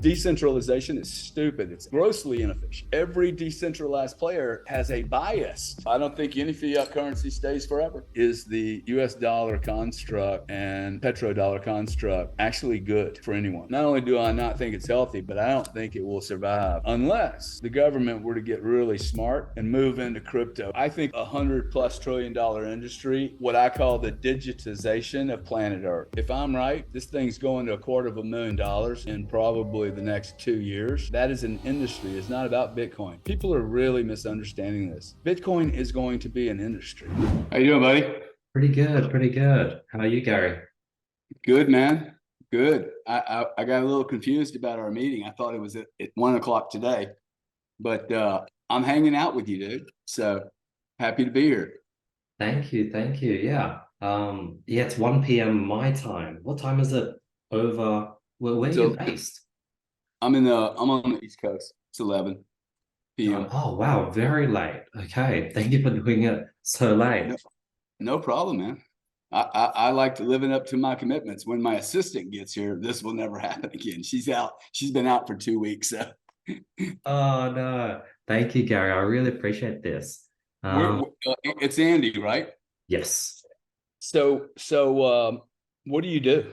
Decentralization is stupid. It's grossly inefficient. Every decentralized player has a bias. I don't think any fiat currency stays forever. Is the US dollar construct and petrodollar construct actually good for anyone? Not only do I not think it's healthy, but I don't think it will survive unless the government were to get really smart and move into crypto. I think $100+ trillion industry, what I call the digitization of planet Earth. If I'm right, this thing's going to $250,000 in probably the next 2 years. That is an industry. It's not about Bitcoin. People are really misunderstanding this. Bitcoin is going to be an industry. How you doing, buddy? Pretty good, pretty good. How are you, Gary? Good, man. Good. I got a little confused about our meeting. I thought it was at 1 o'clock today, but I'm hanging out with you, dude. So happy to be here. Thank you, thank you. Yeah. Yeah, it's 1 p.m. my time. What time is it over where are you So based? I'm on the East Coast. It's 11 p.m. Oh, wow, very late. Okay. Thank you for doing it so late. No, no problem, man. I like to living up to my commitments. When my assistant gets here, this will never happen again. She's out. She's been out for 2 weeks. So Oh no. Thank you, Gary. I really appreciate this. Um, it's Andy, right? yes. So what do you do?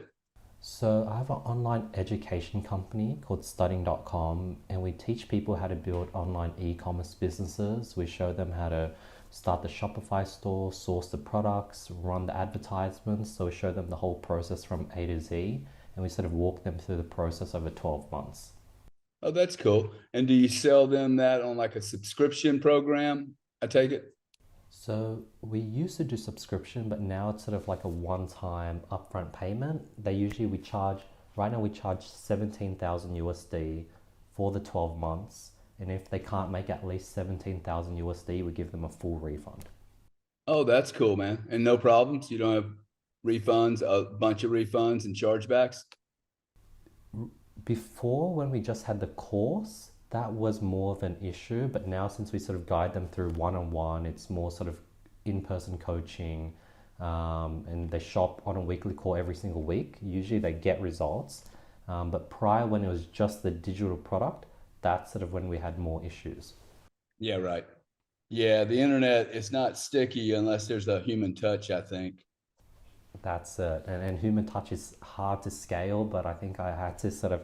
So I have an online education company called studying.com, and we teach people how to build online e-commerce businesses. We show them how to start the Shopify store, source the products, run the advertisements. So we show them the whole process from A to Z, and we sort of walk them through the process over 12 months. Oh, that's cool. And do you sell them that on like a subscription program? I take it. So we used to do subscription, but now it's sort of like a one-time upfront payment. Right now we charge 17,000 USD for the 12 months. And if they can't make at least 17,000 USD, we give them a full refund. Oh, that's cool, man. And no problems. You don't have refunds, a bunch of refunds and chargebacks. Before, when we just had the course, that was more of an issue. But now, since we sort of guide them through one-on-one, it's more sort of in-person coaching, and they shop on a weekly call every single week. Usually they get results. But prior, when it was just the digital product, that's sort of when we had more issues. Yeah, right. Yeah, the internet is not sticky unless there's a human touch, I think. That's it. And human touch is hard to scale, but I think I had to sort of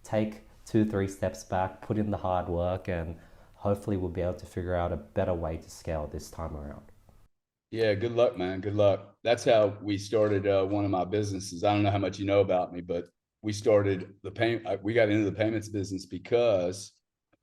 take 2, 3 steps back, put in the hard work, and hopefully we'll be able to figure out a better way to scale this time around. Yeah, good luck, man. Good luck. That's how we started one of my businesses. I don't know how much you know about me, but we started we got into the payments business because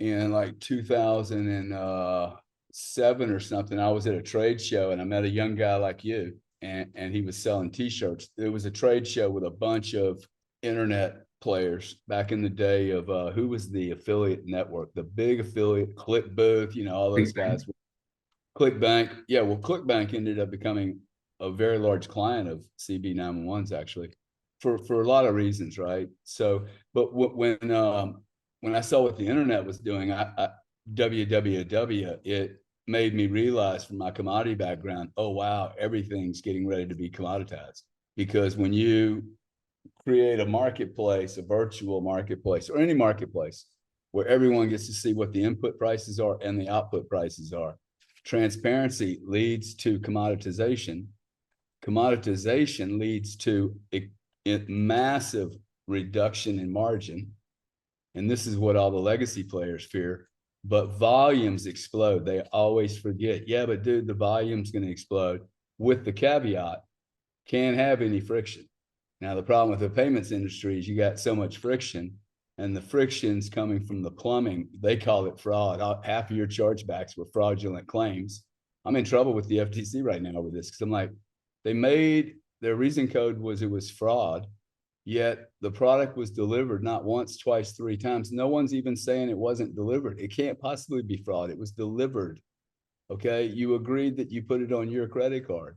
in like 2007 or something, I was at a trade show and I met a young guy like you, and he was selling t-shirts. It was a trade show with a bunch of internet players back in the day of who was the affiliate network, the big affiliate, Click Booth, all those guys. ClickBank. Yeah, well, ClickBank ended up becoming a very large client of CB911's actually for a lot of reasons, right? So, but when I saw what the internet was doing, www, it made me realize from my commodity background, oh wow, everything's getting ready to be commoditized. Because when you create a marketplace, a virtual marketplace, or any marketplace where everyone gets to see what the input prices are and the output prices are, transparency leads to commoditization. Commoditization leads to a massive reduction in margin. And this is what all the legacy players fear. But volumes explode. They always forget, yeah, but dude, the volume's going to explode with the caveat, can't have any friction. Now, the problem with the payments industry is you got so much friction, and the friction's coming from the plumbing. They call it fraud. Half of your chargebacks were fraudulent claims. I'm in trouble with the FTC right now over this because I'm like, they made their reason code was it was fraud, yet the product was delivered not once, twice, 3 times. No one's even saying it wasn't delivered. It can't possibly be fraud. It was delivered. Okay, you agreed that you put it on your credit card.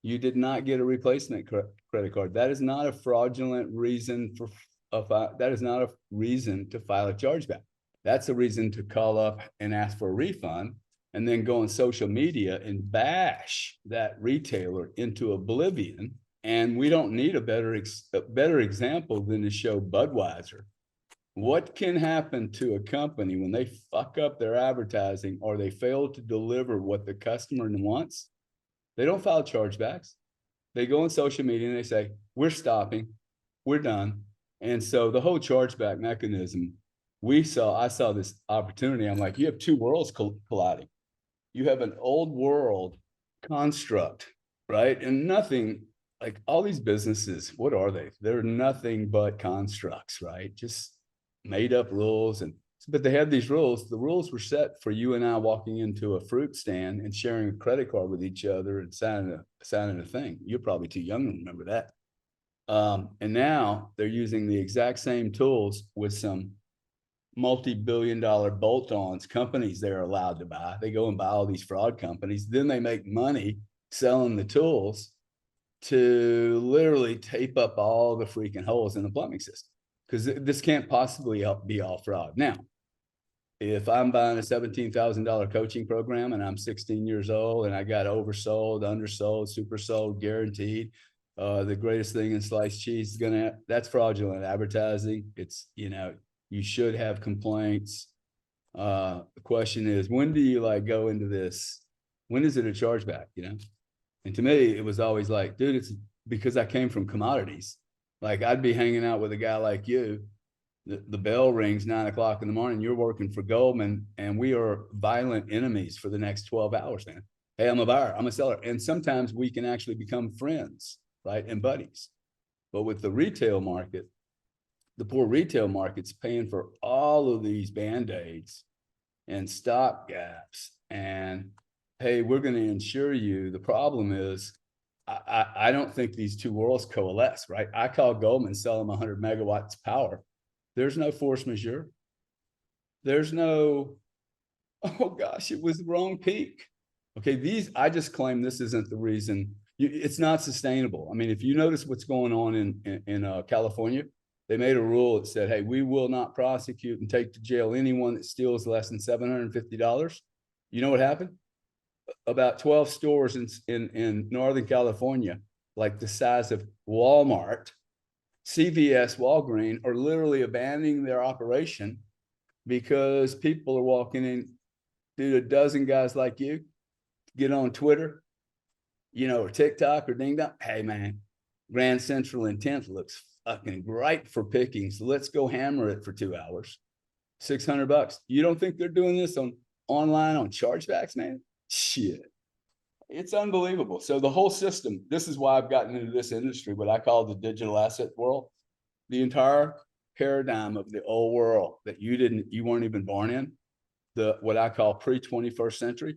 You did not get a replacement credit card. That is not a fraudulent reason that is not a reason to file a chargeback. That's a reason to call up and ask for a refund and then go on social media and bash that retailer into oblivion. And we don't need a better example than to show Budweiser. What can happen to a company when they fuck up their advertising or they fail to deliver what the customer wants? They don't file chargebacks. They go on social media and they say, we're stopping, we're done. And so the whole chargeback mechanism, I saw this opportunity. I'm like, you have two worlds colliding. You have an old world construct, right? And nothing, like all these businesses, what are they? They're nothing but constructs, right? Just made up rules. But they have these rules. The rules were set for you and I walking into a fruit stand and sharing a credit card with each other and signing a thing. You're probably too young to remember that. And now they're using the exact same tools with some multi-billion-dollar bolt-ons companies they're allowed to buy. They go and buy all these fraud companies. Then they make money selling the tools to literally tape up all the freaking holes in the plumbing system, because this can't possibly be all fraud. Now, if I'm buying a $17,000 coaching program and I'm 16 years old and I got oversold, undersold, super sold, guaranteed, the greatest thing in sliced cheese is that's fraudulent advertising. It's, you should have complaints. The question is, when do you go into this? When is it a chargeback, And to me, it was always like, dude, it's because I came from commodities. Like I'd be hanging out with a guy like you. The bell rings 9 o'clock in the morning. You're working for Goldman, and we are violent enemies for the next 12 hours, man. Hey, I'm a buyer, I'm a seller. And sometimes we can actually become friends, right? And buddies. But with the retail market, the poor retail market's paying for all of these Band-Aids and stopgaps. And hey, we're going to insure you. The problem is, I don't think these two worlds coalesce, right? I call Goldman, sell them 100 megawatts power. There's no force majeure. There's no, oh gosh, it was the wrong peak. Okay, I just claim this isn't the reason. It's not sustainable. I mean, if you notice what's going on in California, they made a rule that said, hey, we will not prosecute and take to jail anyone that steals less than $750. You know what happened? About 12 stores in Northern California, like the size of Walmart, CVS, Walgreens, are literally abandoning their operation because people are walking in. Dude, a dozen guys like you get on Twitter, or TikTok or Ding Dong. Hey, man, Grand Central Intent looks fucking great for pickings. Let's go hammer it for 2 hours. $600. You don't think they're doing this online on chargebacks, man? Shit. It's unbelievable. So the whole system, this is why I've gotten into this industry, what I call the digital asset world. The entire paradigm of the old world that you weren't even born in, what I call pre-21st century,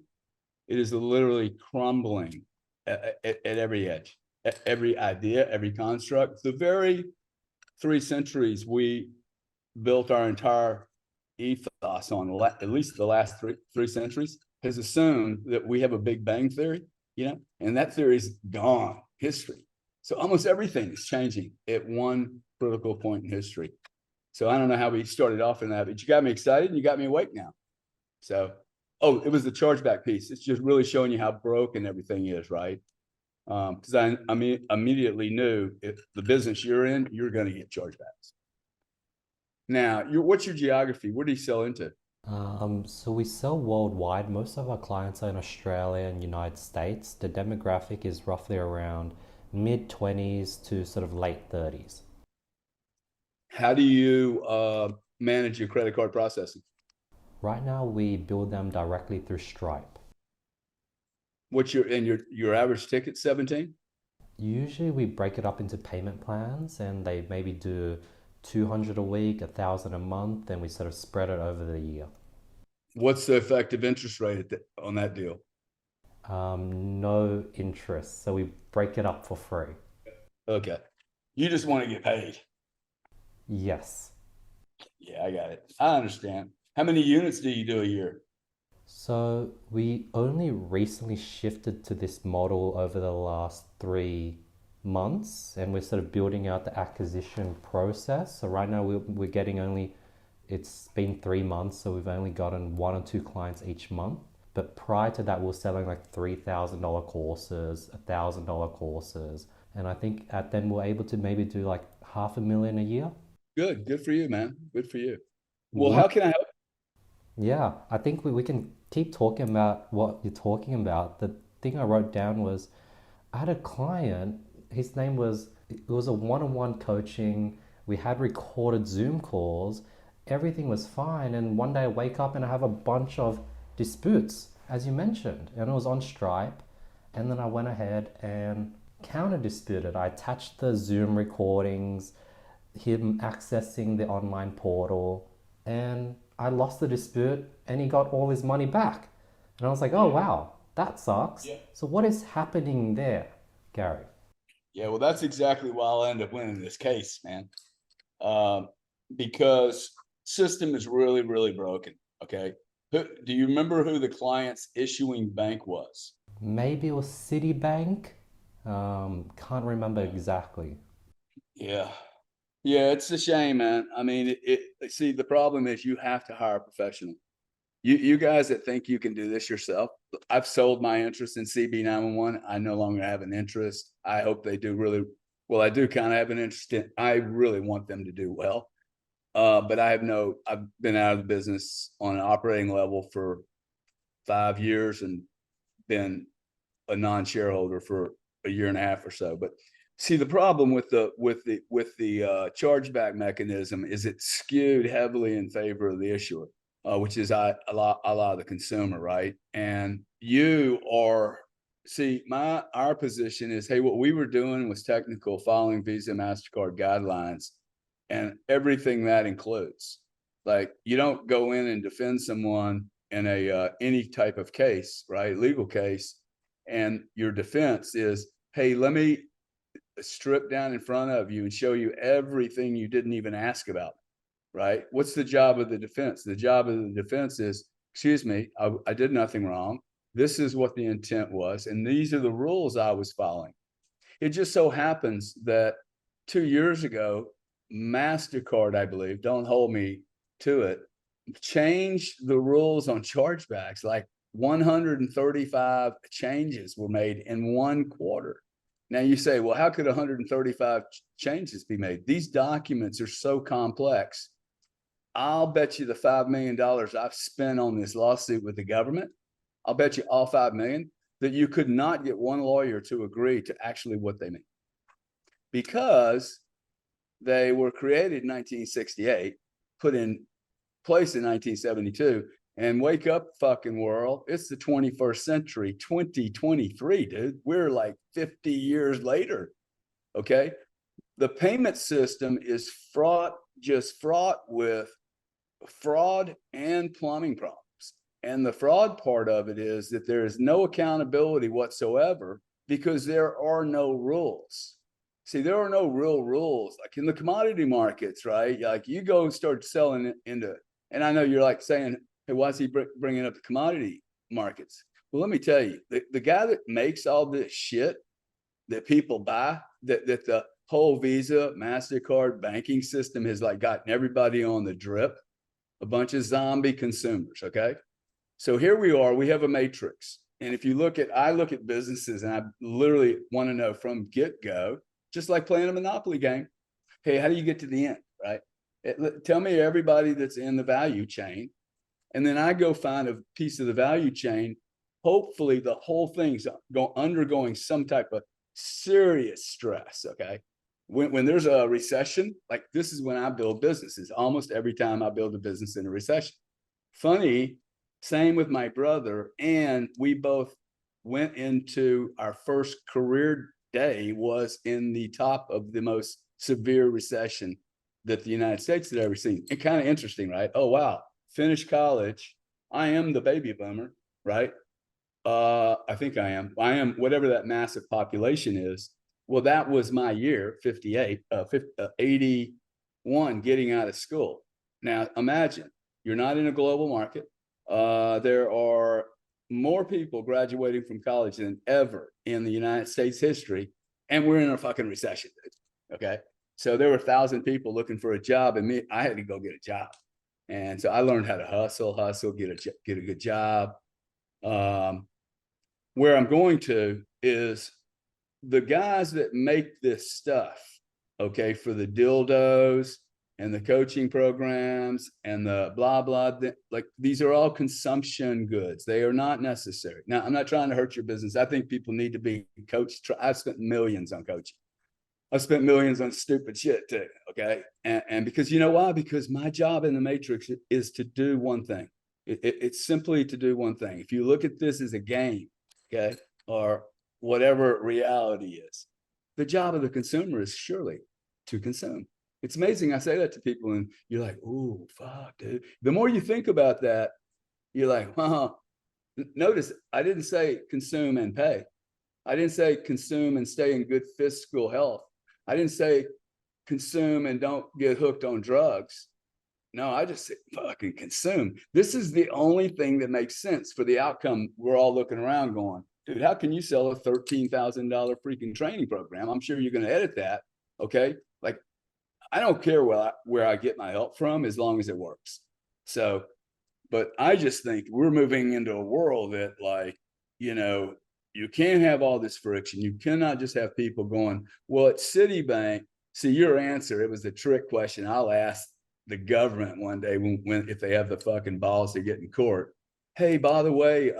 it is literally crumbling at every edge, at every idea, every construct. The very 3 centuries we built our entire ethos on, at least the last three centuries, has assumed that we have a Big Bang theory, and that theory is gone, history. So almost everything is changing at one critical point in history. So I don't know how we started off in that, but you got me excited and you got me awake now. So, it was the chargeback piece. It's just really showing you how broken everything is, right? Because I immediately knew if the business you're in, you're going to get chargebacks. Now, what's your geography? Where do you sell into? So we sell worldwide. Most of our clients are in Australia and United States. The demographic is roughly around mid-20s to sort of late 30s. How do you manage your credit card processing? Right now, we bill them directly through Stripe. What's your average ticket? 17? Usually we break it up into payment plans, and they maybe do 200 a week, 1,000 a month, and we sort of spread it over the year. What's the effective interest rate on that deal? No interest, so we break it up for free. Okay. You just want to get paid. Yes. Yeah, I got it. I understand. How many units do you do a year? So we only recently shifted to this model over the last 3 months, and we're sort of building out the acquisition process. So right now we're getting it's been 3 months, so we've only gotten 1 or 2 clients each month. But prior to that, we're selling like $3,000 courses, $1,000 courses. And I think then we're able to maybe do like $500,000 a year. Good for you, man. Good for you. Well, how can I help? Yeah, I think we can keep talking about what you're talking about. The thing I wrote down was I had a client, his name was, it was a one-on-one coaching. We had recorded Zoom calls. Everything was fine. And one day I wake up and I have a bunch of disputes, as you mentioned, and it was on Stripe. And then I went ahead and counter disputed. I attached the Zoom recordings, him accessing the online portal, and I lost the dispute and he got all his money back. And I was like, oh, wow, that sucks. Yeah. So what is happening there, Gary? Yeah, well, that's exactly why I'll end up winning this case, man. Because system is really, really broken. Okay. Do you remember who the client's issuing bank was? Maybe it was Citibank. Can't remember exactly. Yeah. Yeah, it's a shame, man. I mean, see, the problem is you have to hire a professional. You guys that think you can do this yourself, I've sold my interest in CB911. I no longer have an interest. I hope they do really well. I do kind of have an interest in, I really want them to do well. But I've been out of the business on an operating level for 5 years and been a non-shareholder for a year and a half or so. But see, the problem with the chargeback mechanism is it's skewed heavily in favor of the issuer, which is a lot of the consumer, right? And our position is, hey, what we were doing was technical, following Visa, MasterCard guidelines, and everything that includes. Like, you don't go in and defend someone in a any type of case, right? Legal case, and your defense is, hey, let me strip down in front of you and show you everything you didn't even ask about, right? What's the job of the defense? The job of the defense is, excuse me, I did nothing wrong. This is what the intent was, and these are the rules I was following. It just so happens that 2 years ago, MasterCard, I believe, don't hold me to it, changed the rules on chargebacks. Like 135 changes were made in 1 quarter. Now you say, well, how could 135 changes be made? These documents are so complex. I'll bet you the $5 million I've spent on this lawsuit with the government, I'll bet you all 5 million that you could not get one lawyer to agree to actually what they mean, because they were created in 1968, put in place in 1972, and wake up, fucking world. It's the 21st century, 2023, dude. We're like 50 years later. Okay. The payment system is fraught with fraud and plumbing problems. And the fraud part of it is that there is no accountability whatsoever because there are no rules. See, there are no real rules. Like in the commodity markets, right? Like you go start selling it into, and I know you're like saying, hey, why is he bringing up the commodity markets? Well, let me tell you, the guy that makes all this shit that people buy, that the whole Visa, MasterCard banking system has like gotten everybody on the drip, a bunch of zombie consumers, okay? So here we are, we have a matrix. And if you I look at businesses and I literally want to know from get-go, just like playing a Monopoly game, hey, how do you get to the end, right? Tell me everybody that's in the value chain. And then I go find a piece of the value chain. Hopefully the whole thing's undergoing some type of serious stress, okay? When there's a recession, like this is when I build businesses. Almost every time I build a business in a recession. Funny, same with my brother. And we both went into our first career day was in the top of the most severe recession that the United States had ever seen. It's kind of interesting, right? Oh, wow. Finished college. I am the baby boomer, right? I think I am whatever that massive population is. Well, that was my year, 81, getting out of school. Now, imagine you're not in a global market. There are more people graduating from college than ever in the United States history, and we're in a fucking recession, okay? So there were 1,000 people looking for a job, and I had to go get a job. And so I learned how to hustle, get a good job. Where I'm going to is the guys that make this stuff, okay, for the dildos and the coaching programs and the blah, blah, like these are all consumption goods. They are not necessary. Now, I'm not trying to hurt your business. I think people need to be coached. I've spent millions on coaching. I've spent millions on stupid shit too, okay? And because you know why? Because my job in the Matrix is to do one thing. It's simply to do one thing. If you look at this as a game, okay, or whatever reality is, the job of the consumer is surely to consume. It's amazing. I say that to people and you're like, oh, fuck, dude. The more you think about that, you're like, huh. Notice I didn't say consume and pay. I didn't say consume and stay in good fiscal health. I didn't say consume and don't get hooked on drugs. No, I just said fucking consume. This is the only thing that makes sense for the outcome. We're all looking around going, dude, how can you sell a $13,000 freaking training program? I'm sure you're going to edit that. Okay. Like, I don't care where I get my help from as long as it works. So, but I just think we're moving into a world that, like, you know, you can't have all this friction. You cannot just have people going, well, at Citibank, see your answer. It was a trick question. I'll ask the government one day when if they have the fucking balls to get in court. Hey, by the way,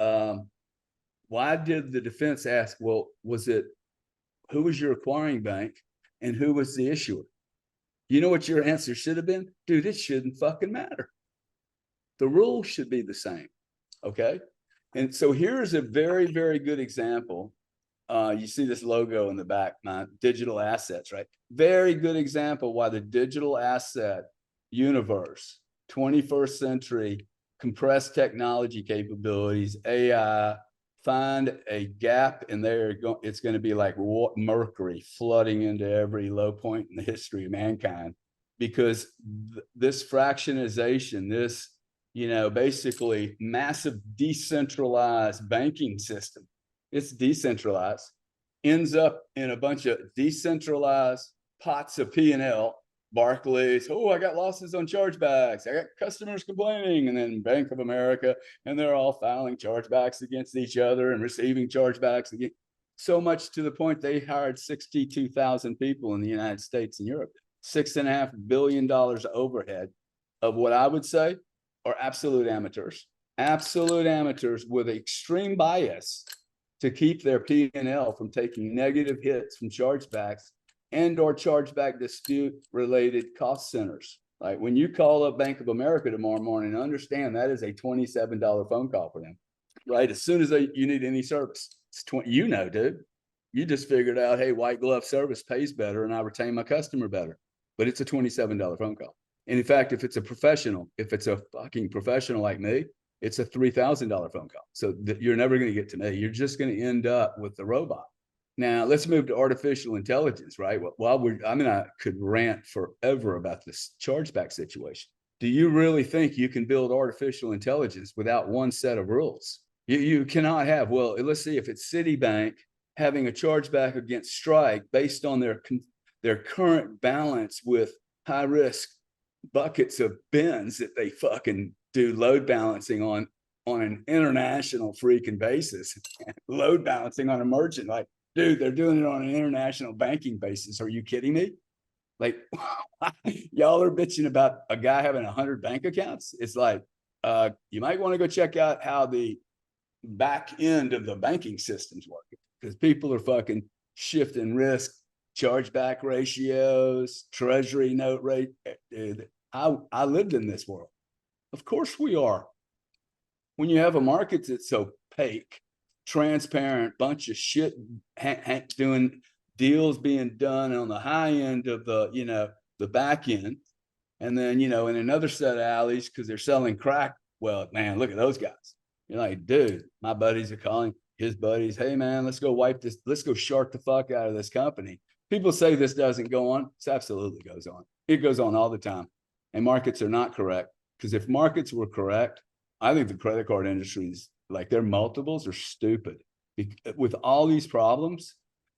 why did the defense ask, well, who was your acquiring bank and who was the issuer? You know what your answer should have been? Dude, it shouldn't fucking matter. The rules should be the same, okay? And so here's a very, very good example. You see this logo in the back, my digital assets, right? Very good example why the digital asset universe, 21st century, compressed technology capabilities, AI, find a gap in there. It's going to be like mercury flooding into every low point in the history of mankind, because this fractionization, this, you know, basically massive decentralized banking system, it's decentralized, ends up in a bunch of decentralized pots of P&L. Barclays, oh, I got losses on chargebacks. I got customers complaining, and then Bank of America, and they're all filing chargebacks against each other and receiving chargebacks again. So much to the point they hired 62,000 people in the United States and Europe, $6.5 billion overhead of what I would say are absolute amateurs with extreme bias to keep their P&L from taking negative hits from chargebacks and or chargeback dispute related cost centers. Like when you call up Bank of America tomorrow morning, understand that is a $27 phone call for them, right? As soon as you need any service, it's 20, you know, dude, you just figured out, hey, white glove service pays better and I retain my customer better, but it's a $27 phone call. And in fact, if it's a professional, if it's a fucking professional like me, it's a $3,000 phone call. So you're never going to get to me. You're just going to end up with the robot. Now let's move to artificial intelligence, right? Well, I could rant forever about this chargeback situation. Do you really think you can build artificial intelligence without one set of rules? You cannot have, well, let's see, if it's Citibank having a chargeback against Strike based on their current balance with high risk buckets of bins that they fucking do load balancing on an international freaking basis, load balancing on a merchant, like, dude, they're doing it on an international banking basis. Are you kidding me? Like, y'all are bitching about a guy having 100 bank accounts. It's like, you might want to go check out how the back end of the banking system's working, because people are fucking shifting risk, chargeback ratios, treasury note rate. Dude, I lived in this world. Of course we are. When you have a market that's opaque, transparent, bunch of shit doing deals being done on the high end of the, you know, the back end, and then, you know, in another set of alleys because they're selling crack. Well, man, look at those guys. You're like, dude, my buddies are calling his buddies, hey man, let's go wipe this, let's go shark the fuck out of this company. People say this doesn't go on. It absolutely goes on. It goes on all the time. And markets are not correct, because if markets were correct, I think the credit card industry's, like, their multiples are stupid with all these problems.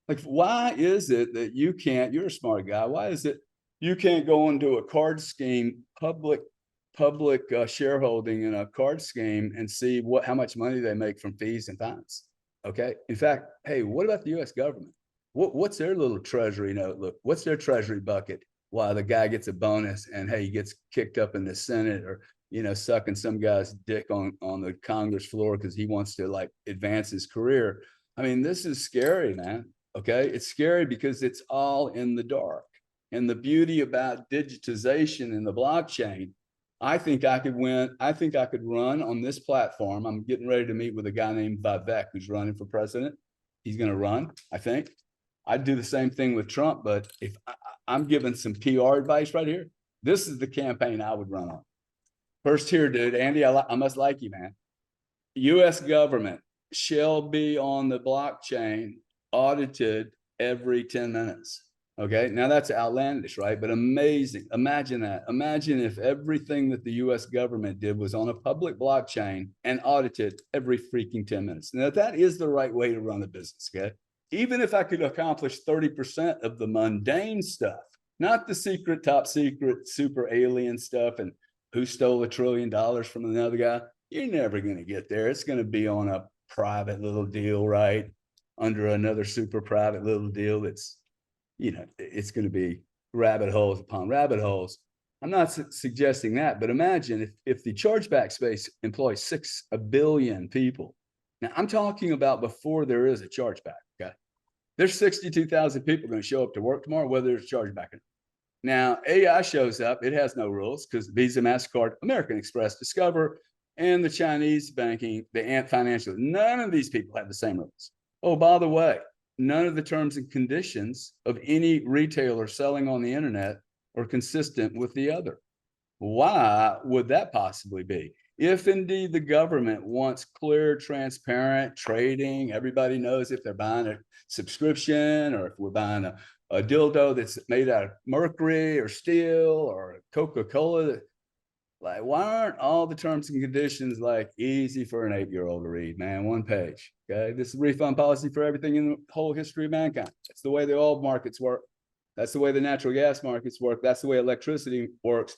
Like, why is it that you can't, you're a smart guy, why is it you can't go into a card scheme, public shareholding in a card scheme and see how much money they make from fees and fines? Okay. In fact, hey, what about the US government? What's their little treasury note? Look, what's their treasury bucket while the guy gets a bonus and hey, he gets kicked up in the Senate or, you know, sucking some guy's dick on the Congress floor because he wants to like advance his career. I mean, this is scary, man. Okay. It's scary because it's all in the dark. And the beauty about digitization and the blockchain, I think I could win. I think I could run on this platform. I'm getting ready to meet with a guy named Vivek who's running for president. He's going to run, I think. I'd do the same thing with Trump, but if I'm giving some PR advice right here, this is the campaign I would run on. First here, dude, Andy, I must like you, man. U.S. government shall be on the blockchain audited every 10 minutes. Okay, now that's outlandish, right? But amazing. Imagine that. Imagine if everything that the US government did was on a public blockchain and audited every freaking 10 minutes. Now, that is the right way to run a business, okay? Even if I could accomplish 30% of the mundane stuff, not the secret, top secret, super alien stuff and who stole $1 trillion from another guy, you're never going to get there. It's going to be on a private little deal, right? Under another super private little deal that's, you know, it's going to be rabbit holes upon rabbit holes. I'm not suggesting that, but imagine if the chargeback space employs 6 billion people. Now, I'm talking about before there is a chargeback, okay? There's 62,000 people going to show up to work tomorrow, whether there's a chargeback. Now, AI shows up. It has no rules because Visa, MasterCard, American Express, Discover, and the Chinese banking, the Ant Financial, none of these people have the same rules. Oh, by the way, none of the terms and conditions of any retailer selling on the internet are consistent with the other. Why would that possibly be? If indeed the government wants clear, transparent trading, everybody knows if they're buying a subscription or if we're buying a dildo that's made out of mercury or steel or Coca-Cola. Like, why aren't all the terms and conditions like easy for an 8-year-old to read, man? One page. Okay. This is refund policy for everything in the whole history of mankind. That's the way the oil markets work. That's the way the natural gas markets work. That's the way electricity works.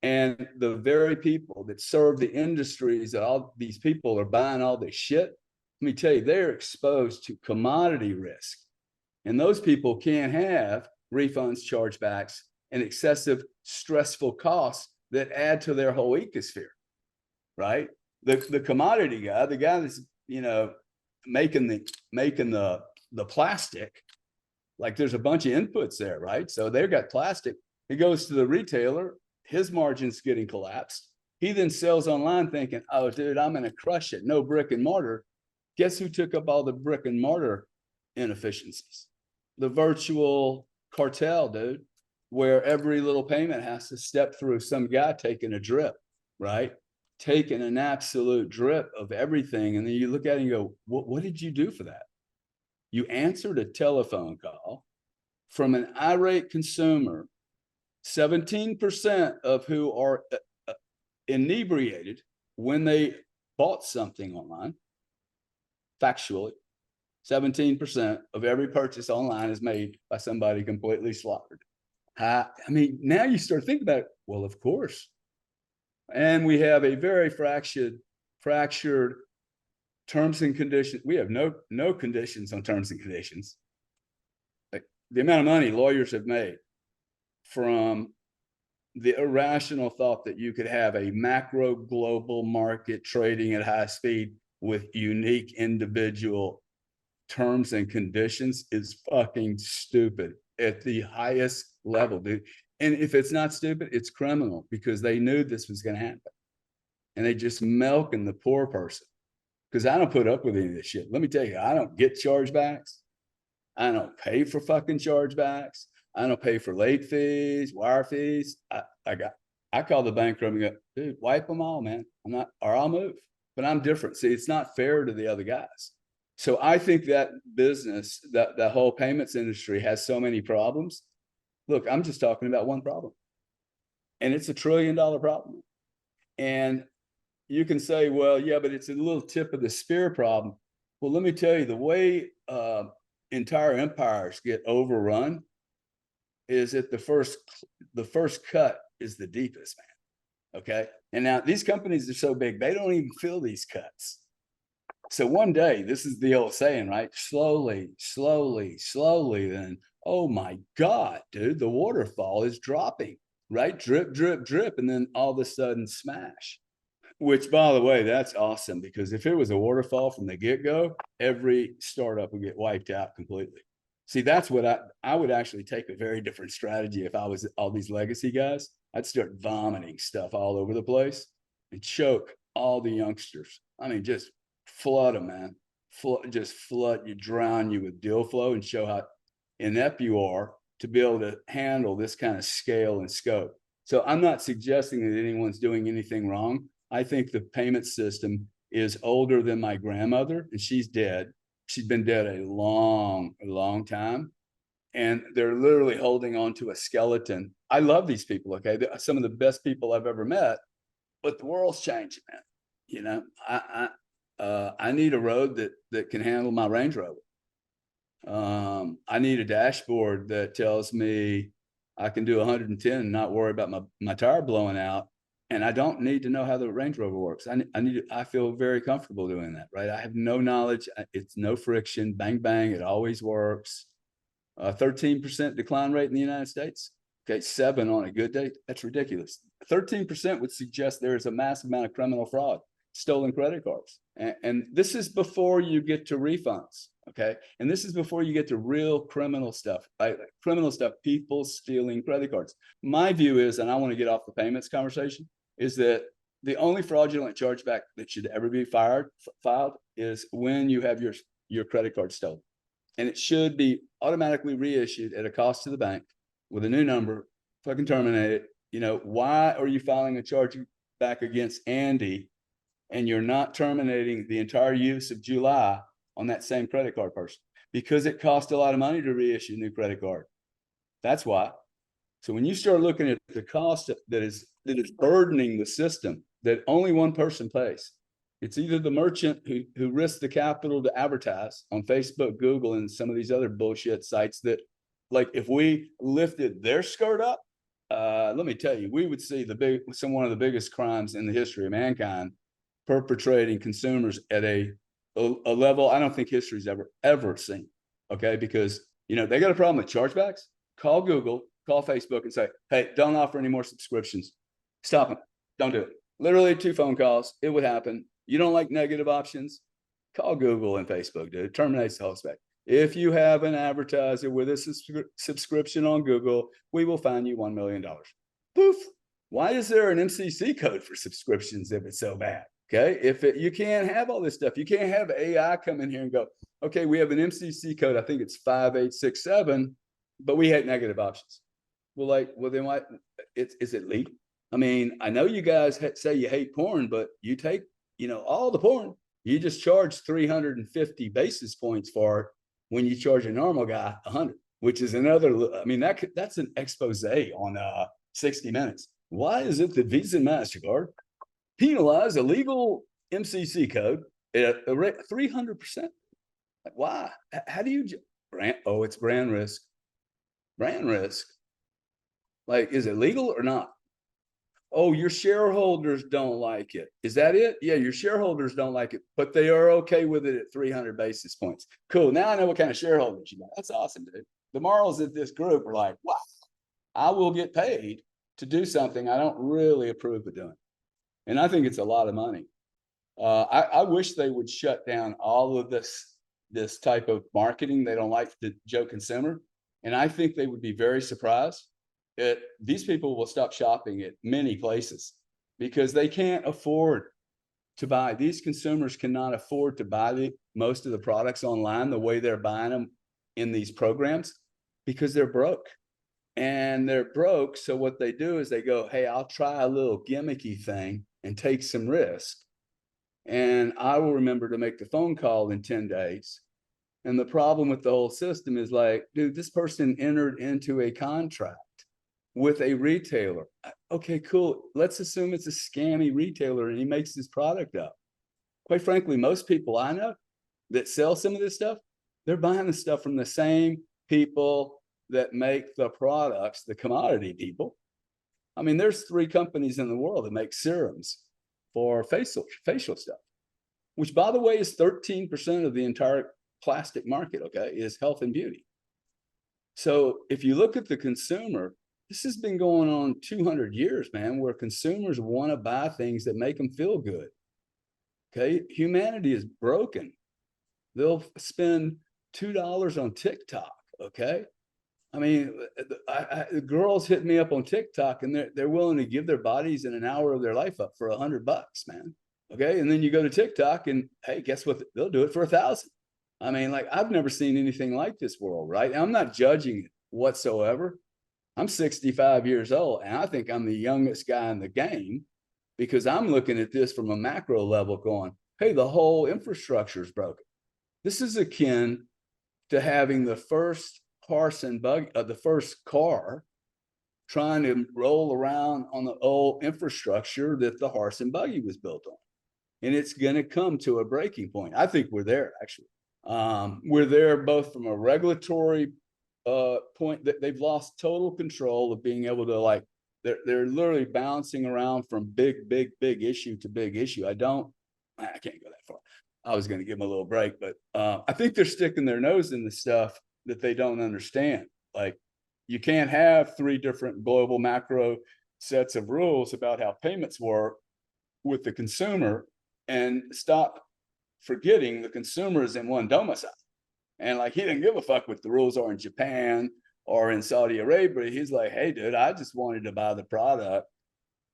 And the very people that serve the industries that all these people are buying all this shit, let me tell you, they're exposed to commodity risk. And those people can't have refunds, chargebacks, and excessive stressful costs that add to their whole ecosphere, right? The commodity guy, the guy that's, you know, making the plastic, like there's a bunch of inputs there, right? So they've got plastic. It goes to the retailer, his margin's getting collapsed. He then sells online thinking, oh, dude, I'm gonna crush it. No brick and mortar. Guess who took up all the brick and mortar inefficiencies? The virtual cartel, dude, where every little payment has to step through some guy taking a drip, right? Taking an absolute drip of everything. And then you look at it and you go, what did you do for that? You answered a telephone call from an irate consumer, 17% of who are inebriated when they bought something online. Factually, 17% of every purchase online is made by somebody completely slaughtered. I mean, now you start thinking about it. Well, of course. And we have a very fractured terms and conditions. We have no conditions on terms and conditions. Like the amount of money lawyers have made from the irrational thought that you could have a macro global market trading at high speed with unique individual terms and conditions is fucking stupid at the highest level, dude. And if it's not stupid, it's criminal because they knew this was going to happen. And they just milking the poor person. Because I don't put up with any of this shit. Let me tell you, I don't get chargebacks. I don't pay for fucking chargebacks. I don't pay for late fees, wire fees. I call the bank room and go, dude, wipe them all, man. I'm not, or I'll move. But I'm different. See, it's not fair to the other guys. So I think that business, that whole payments industry has so many problems. Look, I'm just talking about one problem. And it's $1 trillion problem. And you can say, well, yeah, but it's a little tip of the spear problem. Well, let me tell you, the way entire empires get overrun is that the first cut is the deepest, man. Okay. And now these companies are so big, they don't even feel these cuts. So one day, this is the old saying, right? Slowly, then oh my God, dude, the waterfall is dropping, right? Drip, drip, drip. And then all of a sudden smash, which by the way, that's awesome, because if it was a waterfall from the get-go, every startup would get wiped out completely. See, that's what I would actually take a very different strategy if I was all these legacy guys. I'd start vomiting stuff all over the place and choke all the youngsters. I mean, just flood them, man. Just flood you, drown you with deal flow, and show how inept you are to be able to handle this kind of scale and scope. So I'm not suggesting that anyone's doing anything wrong. I think the payment system is older than my grandmother, and she's dead. She's been dead a long, long time. And they're literally holding on to a skeleton. I love these people, okay? They're some of the best people I've ever met, but the world's changing, man. You know, I need a road that can handle my Range Rover. I need a dashboard that tells me I can do 110 and not worry about my tire blowing out. And I don't need to know how the Range Rover works. I feel very comfortable doing that, right? I have no knowledge. It's no friction, bang, bang. It always works. 13% decline rate in the United States. Okay, 7 on a good day. That's ridiculous. 13% would suggest there is a massive amount of criminal fraud, stolen credit cards. And this is before you get to refunds. Okay. And this is before you get to real criminal stuff, right? Criminal stuff, people stealing credit cards. My view is, and I want to get off the payments conversation, is that the only fraudulent chargeback that should ever be filed is when you have your credit card stolen. And it should be automatically reissued at a cost to the bank with a new number, fucking terminate it. You know, why are you filing a chargeback against Andy and you're not terminating the entire use of July on that same credit card person? Because it costs a lot of money to reissue a new credit card. That's why. So when you start looking at the cost that is burdening the system that only one person pays, it's either the merchant who risks the capital to advertise on Facebook, Google, and some of these other bullshit sites that, like, if we lifted their skirt up, let me tell you, we would see one of the biggest crimes in the history of mankind, perpetrating consumers at a level I don't think history's ever seen. Okay, because you know they got a problem with chargebacks. Call Google, call Facebook, and say, "Hey, don't offer any more subscriptions. Stop them. Don't do it." Literally 2 phone calls. It would happen. You don't like negative options? Call Google and Facebook, dude. It terminates the whole spec. If you have an advertiser with a subscription on Google, we will fine you $1 million. Poof. Why is there an MCC code for subscriptions if it's so bad? Okay. You can't have all this stuff. You can't have AI come in here and go, okay, we have an MCC code. I think it's 5867, but we hate negative options. Well, then why? Is it legal? I mean, I know you guys say you hate porn, but you take, all the porn, you just charge 350 basis points for it when you charge a normal guy 100, which is another, I mean, that's an expose on 60 Minutes. Why is it that Visa and MasterCard penalize illegal MCC code at a rate 300%? Why? How do you it's brand risk. Brand risk. Like, is it legal or not? Oh, your shareholders don't like it. Is that it? Yeah, your shareholders don't like it, but they are okay with it at 300 basis points. Cool. Now I know what kind of shareholders you got. That's awesome, dude. The morals of this group are like, wow, I will get paid to do something I don't really approve of doing. And I think it's a lot of money. I wish they would shut down all of this type of marketing. They don't like the Joe consumer. And I think they would be very surprised that these people will stop shopping at many places because they can't afford to buy. These consumers cannot afford to buy most of the products online the way they're buying them in these programs because they're broke. And they're broke. So what they do is they go, hey, I'll try a little gimmicky thing and take some risk. And I will remember to make the phone call in 10 days. And the problem with the whole system is like, dude, this person entered into a contract with a retailer. Okay, cool. Let's assume it's a scammy retailer and he makes his product up. Quite frankly, most people I know that sell some of this stuff, they're buying the stuff from the same people that make the products, the commodity people. I mean, there's 3 companies in the world that make serums for facial stuff, which, by the way, is 13% of the entire plastic market, okay, is health and beauty. So if you look at the consumer, this has been going on 200 years, man, where consumers want to buy things that make them feel good. Okay. Humanity is broken. They'll spend $2 on TikTok. Okay. I mean, the girls hit me up on TikTok and they're willing to give their bodies in an hour of their life up for $100, man. Okay. And then you go to TikTok and hey, guess what? They'll do it for 1,000. I mean, like, I've never seen anything like this world, right? I'm not judging it whatsoever. I'm 65 years old and I think I'm the youngest guy in the game because I'm looking at this from a macro level going, hey, the whole infrastructure is broken. This is akin to having the first horse and buggy, the first car trying to roll around on the old infrastructure that the horse and buggy was built on. And it's going to come to a breaking point. I think we're there, actually. We're there both from a regulatory point that they've lost total control of being able to, like, they're literally bouncing around from big issue to big issue. I can't go that far. I was going to give them a little break, but I think they're sticking their nose in the stuff that they don't understand. Like, you can't have 3 different global macro sets of rules about how payments work with the consumer and stop forgetting the consumer is in one domicile. And like, he didn't give a fuck what the rules are in Japan or in Saudi Arabia. He's like, hey, dude, I just wanted to buy the product.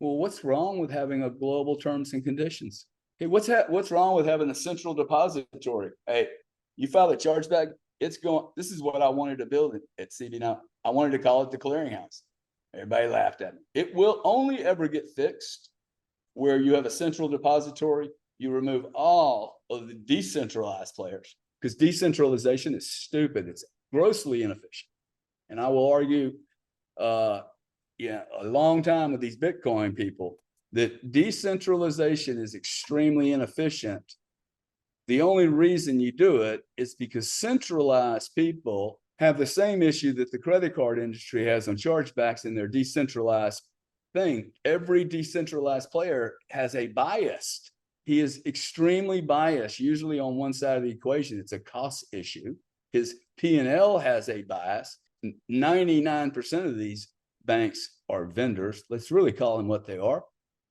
Well, what's wrong with having a global terms and conditions? Hey, what's wrong with having a central depository? Hey, you file a chargeback, it's going, this is what I wanted to build at CB9. I wanted to call it the clearinghouse. Everybody laughed at me. It will only ever get fixed where you have a central depository. You remove all of the decentralized players because decentralization is stupid. It's grossly inefficient. And I will argue, a long time with these Bitcoin people that decentralization is extremely inefficient. The only reason you do it is because centralized people have the same issue that the credit card industry has on chargebacks in their decentralized thing. Every decentralized player has a bias. He is extremely biased, usually on one side of the equation. It's a cost issue. His P&L has a bias. 99% of these banks are vendors. Let's really call them what they are.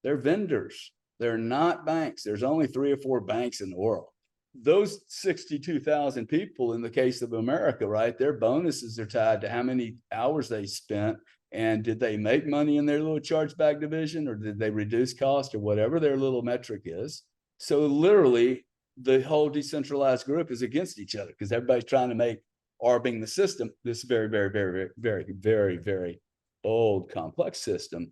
They're vendors. They're not banks. There's only 3 or 4 banks in the world. Those 62,000 people in the case of America, right? Their bonuses are tied to how many hours they spent and did they make money in their little chargeback division or did they reduce cost or whatever their little metric is. So literally the whole decentralized group is against each other because everybody's trying to make arbing the system this very old complex system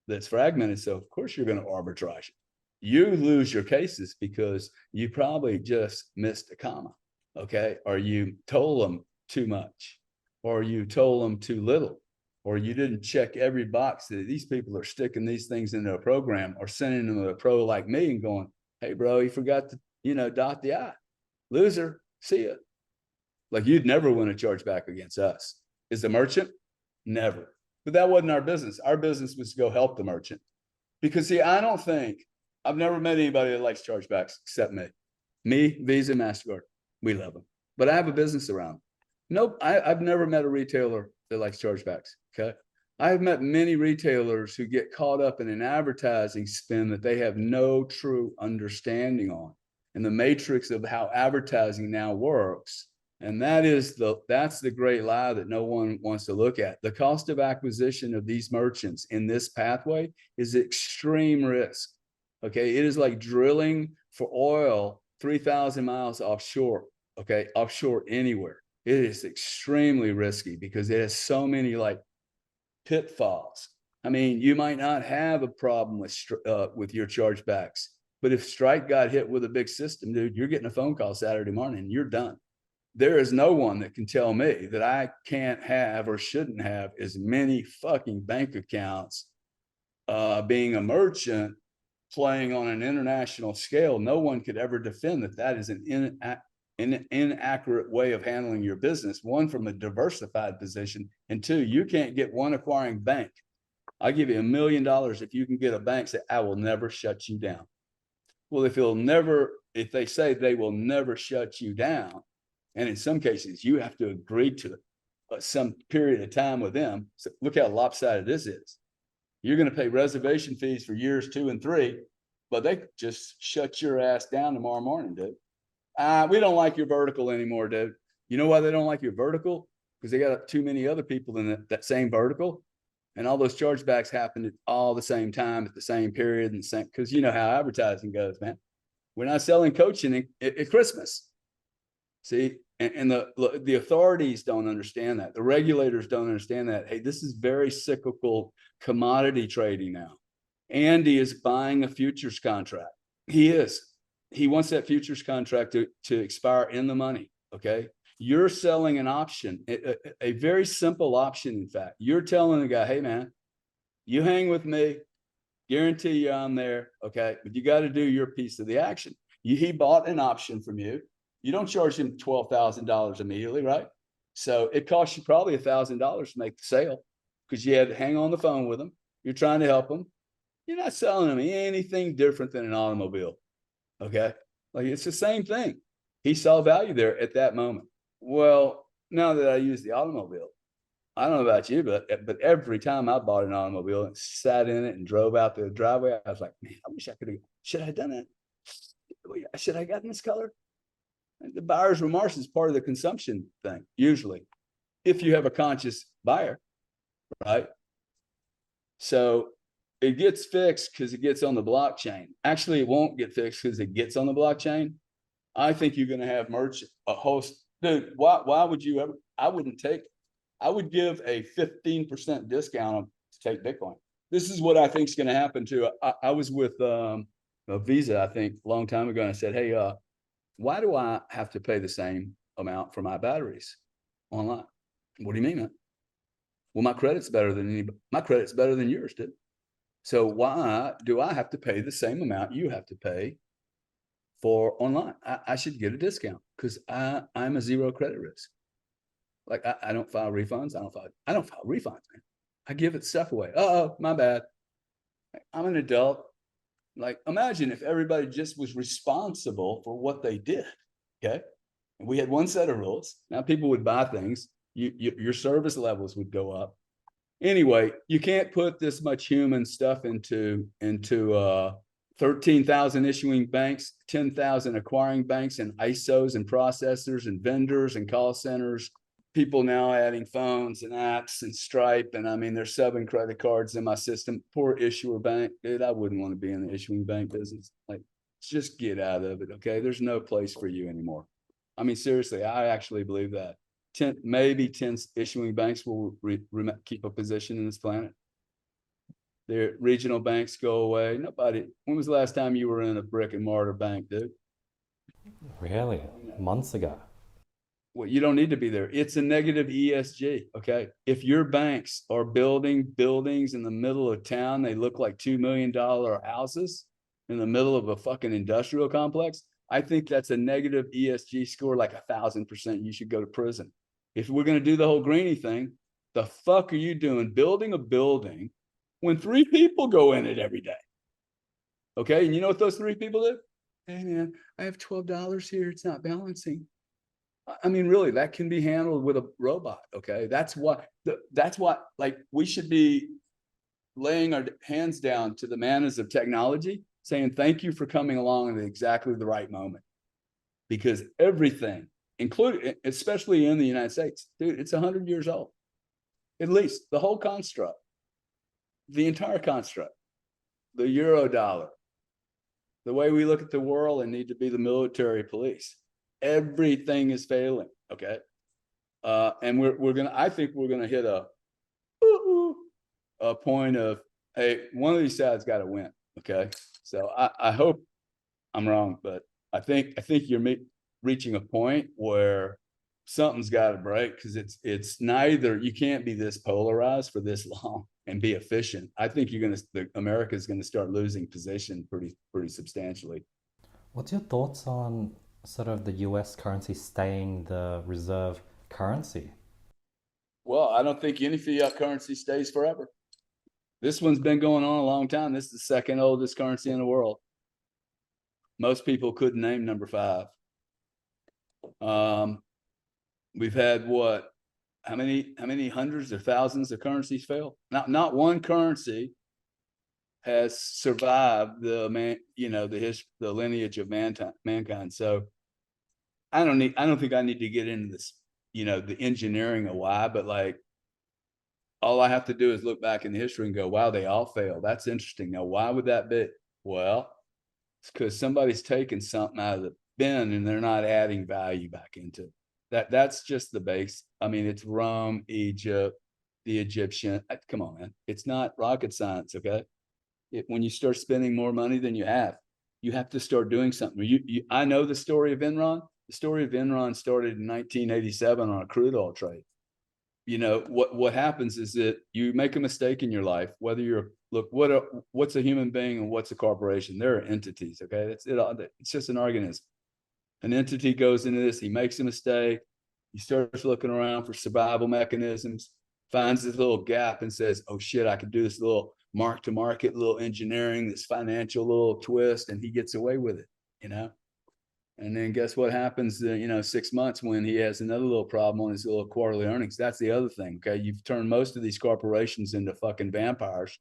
that's fragmented. So of course you're going to arbitrage it. You lose your cases because you probably just missed a comma, okay? Or you told them too much, or you told them too little, or you didn't check every box that these people are sticking these things into a program or sending them to a pro like me and going, hey, bro, you forgot to, dot the I. Loser, see ya. Like, you'd never win a chargeback against us. Is the merchant? Never. But that wasn't our business. Our business was to go help the merchant. Because, see, I've never met anybody that likes chargebacks except me. Me, Visa, MasterCard. We love them. But I have a business around them. Nope, I've never met a retailer that likes chargebacks, okay? I've met many retailers who get caught up in an advertising spin that they have no true understanding on. And the matrix of how advertising now works. And that's the great lie that no one wants to look at. The cost of acquisition of these merchants in this pathway is extreme risk. Okay, it is like drilling for oil 3,000 miles offshore. Okay, offshore anywhere. It is extremely risky because it has so many like pitfalls. I mean, you might not have a problem with your chargebacks, but if Strike got hit with a big system, dude, you're getting a phone call Saturday morning and you're done. There is no one that can tell me that I can't have or shouldn't have as many fucking bank accounts being a merchant playing on an international scale. No one could ever defend that is an inaccurate way of handling your business. One, from a diversified position, and 2, you can't get one acquiring bank. I'll give you $1 million if you can get a bank say, I will never shut you down. Well, if they say they will never shut you down, and in some cases you have to agree to it. some period of time with them. So look how lopsided this is. You're going to pay reservation fees for years 2 and 3, but they just shut your ass down tomorrow morning, dude. We don't like your vertical anymore, dude. You know why they don't like your vertical? Because they got too many other people in that same vertical. And all those chargebacks happened at all the same time, at the same period, and same, because you know how advertising goes, man. We're not selling coaching at Christmas. See, and the authorities don't understand that. The regulators don't understand that. Hey, this is very cyclical commodity trading now. Andy is buying a futures contract. He is. He wants that futures contract to expire in the money. Okay. You're selling an option, a very simple option. In fact, you're telling the guy, hey, man, you hang with me, guarantee you I'm there. Okay. But you got to do your piece of the action. He bought an option from you. You don't charge him $12,000 immediately, right? So it costs you probably $1,000 to make the sale because you had to hang on the phone with him. You're trying to help him. You're not selling him anything different than an automobile. Okay. Like it's the same thing. He saw value there at that moment. Well, now that I use the automobile, I don't know about you, but every time I bought an automobile and sat in it and drove out the driveway, I was like, man, I wish I could have, should I have done that? Should I have gotten this color? And the buyer's remorse is part of the consumption thing, usually, if you have a conscious buyer, right? So it gets fixed because it gets on the blockchain. Actually, it won't get fixed because it gets on the blockchain. I think you're going to have a host. Dude, why would you ever? I would give a 15% discount to take Bitcoin. This is what I think is going to happen too. I was with a Visa, I think, a long time ago, and I said, hey, why do I have to pay the same amount for my batteries online? What do you mean, man? Well, my credit's better than yours, dude. So why do I have to pay the same amount you have to pay for online? I should get a discount because I'm a zero credit risk. Like I don't file refunds. I don't file refunds, man. I give it stuff away. Oh, my bad. I'm an adult. Like imagine if everybody just was responsible for what they did. Okay. And we had one set of rules. Now people would buy things. Your service levels would go up. Anyway, you can't put this much human stuff into 13,000 issuing banks, 10,000 acquiring banks, and ISOs and processors and vendors and call centers. People now adding phones and apps and Stripe. And I mean, there's 7 credit cards in my system. Poor issuer bank. Dude, I wouldn't want to be in the issuing bank business. Like, just get out of it, okay? There's no place for you anymore. I mean, seriously, I actually believe that. 10 issuing banks will keep a position in this planet. Their regional banks go away. When was the last time you were in a brick and mortar bank, dude? Really? Months ago. Well, you don't need to be there. It's a negative ESG, okay? If your banks are building buildings in the middle of town, they look like $2 million houses in the middle of a fucking industrial complex, I think that's a negative ESG score, like 1,000%. You should go to prison. If we're going to do the whole greenie thing, the fuck are you doing building a building when 3 people go in it every day? Okay, and you know what those 3 people do? Hey man, I have $12 here. It's not balancing. I mean, really, that can be handled with a robot. Okay, that's what like we should be laying our hands down to the manners of technology, saying thank you for coming along at exactly the right moment, because everything, including, especially in the United States, dude, it's 100 years old, at least the whole construct, the entire construct, the euro dollar, the way we look at the world and need to be the military police. Everything is failing. Okay. And I think we're gonna hit a point of, hey, one of these sides got to win. Okay. So I hope I'm wrong, but I think you're reaching a point where something's got to break, because it's neither, you can't be this polarized for this long and be efficient. I think America's going to start losing position pretty substantially. What's your thoughts on sort of the US currency staying the reserve currency? Well, I don't think any fiat currency stays forever. This one's been going on a long time. This is the second oldest currency in the world. Most people couldn't name number 5. We've had how many hundreds or thousands of currencies fail? Not one currency has survived the lineage of mankind. So I don't think I need to get into this, the engineering of why, but like, all I have to do is look back in history and go, wow, they all failed. That's interesting. Now, why would that be? Well, it's because somebody's taking something out of the bin and they're not adding value back into it. That's just the base. I mean, it's Rome, Egypt, the Egyptian. Come on, man. It's not rocket science, okay? When you start spending more money than you have to start doing something. I know the story of Enron. The story of Enron started in 1987 on a crude oil trade. What happens is that you make a mistake in your life, whether what's a human being and what's a corporation? They're entities, okay? It's just an organism. An entity goes into this, he makes a mistake, he starts looking around for survival mechanisms, finds this little gap and says, oh shit, I could do this little mark-to-market, little engineering, this financial little twist, and he gets away with it, And then guess what happens, 6 months when he has another little problem on his little quarterly earnings. That's the other thing, okay? You've turned most of these corporations into fucking vampires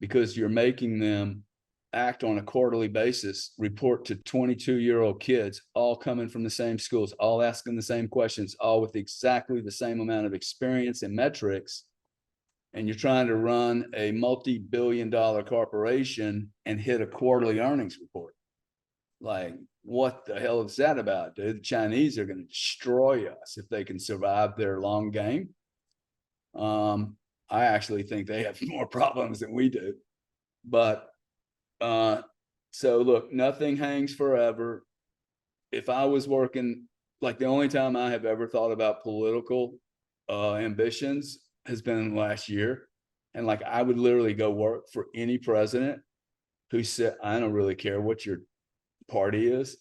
because you're making them act on a quarterly basis, report to 22-year-old kids, all coming from the same schools, all asking the same questions, all with exactly the same amount of experience and metrics. And you're trying to run a multi-billion-dollar corporation and hit a quarterly earnings report. Like, what the hell is that about, dude? The Chinese are going to destroy us if they can survive their long game. I actually think they have more problems than we do. But so look, nothing hangs forever. If I was working, like the only time I have ever thought about political ambitions has been last year. And like, I would literally go work for any president who said, I don't really care what your party is.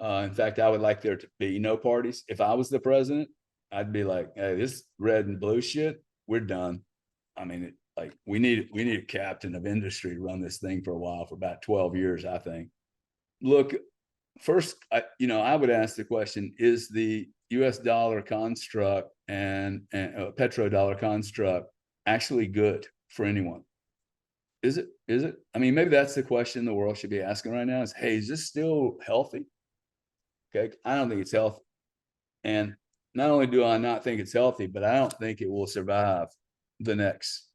In fact, I would like there to be no parties. If I was the president, I'd be like, hey, this red and blue shit, we're done. I mean, we need a captain of industry to run this thing for a while, for about 12 years, I think. Look, first, I would ask the question, is the US dollar construct and petrodollar construct actually good for anyone? Is it? I mean, maybe that's the question the world should be asking right now is, hey, is this still healthy? Okay. I don't think it's healthy. And not only do I not think it's healthy, but I don't think it will survive the next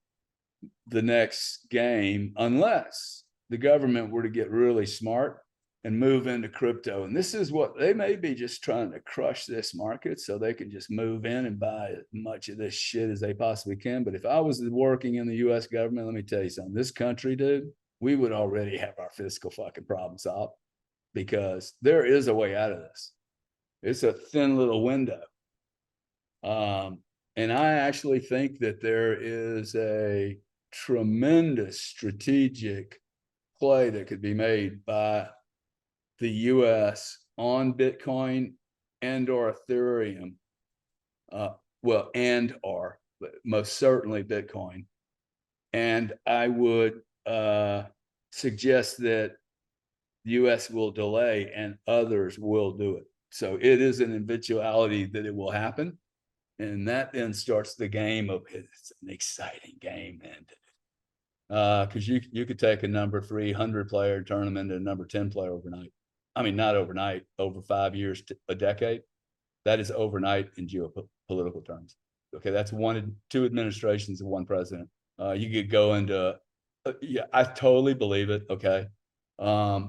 game unless the government were to get really smart and move into crypto. And this is what they may be, just trying to crush this market so they can just move in and buy as much of this shit as they possibly can. But if I was working in the US government, let me tell you something, this country, dude, we would already have our fiscal fucking problem solved, because there is a way out of this. It's a thin little window. And I actually think that there is a tremendous strategic play that could be made by the US on Bitcoin and or Ethereum, but most certainly Bitcoin. And I would suggest that the US will delay and others will do it. So it is an eventuality that it will happen. And that then starts the game of, it's an exciting game, man. Because you could take a number 300 player and turn them into a number 10 player overnight. I mean, not overnight, over 5 years to a decade. That is overnight in geopolitical terms. Okay, that's 2 administrations of one president. You could go into, yeah, I totally believe it. Okay, I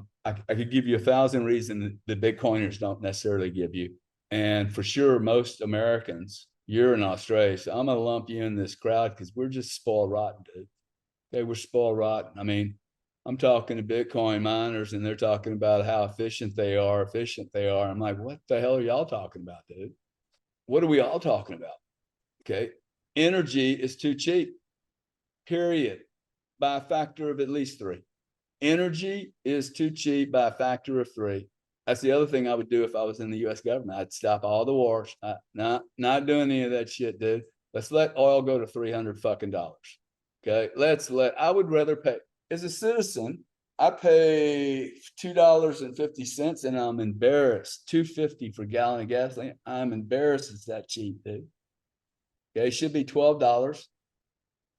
could give you 1,000 reasons that Bitcoiners don't necessarily give you, and for sure, most Americans. You're in Australia, so I'm gonna lump you in this crowd because we're just spoiled rotten, dude. Okay, we're spoiled rotten. I mean, I'm talking to Bitcoin miners and they're talking about how efficient they are. I'm like, what the hell are y'all talking about, dude? What are we all talking about? Okay, energy is too cheap, period, by a factor of at least 3. Energy is too cheap by a factor of 3. That's the other thing I would do if I was in the US government. I'd stop all the wars. Not doing any of that shit, dude. Let's let oil go to $300 fucking dollars. Okay. I would rather pay, as a citizen, I pay $2.50 and I'm embarrassed. $2.50 for a gallon of gasoline. I'm embarrassed it's that cheap, dude. Okay, it should be $12.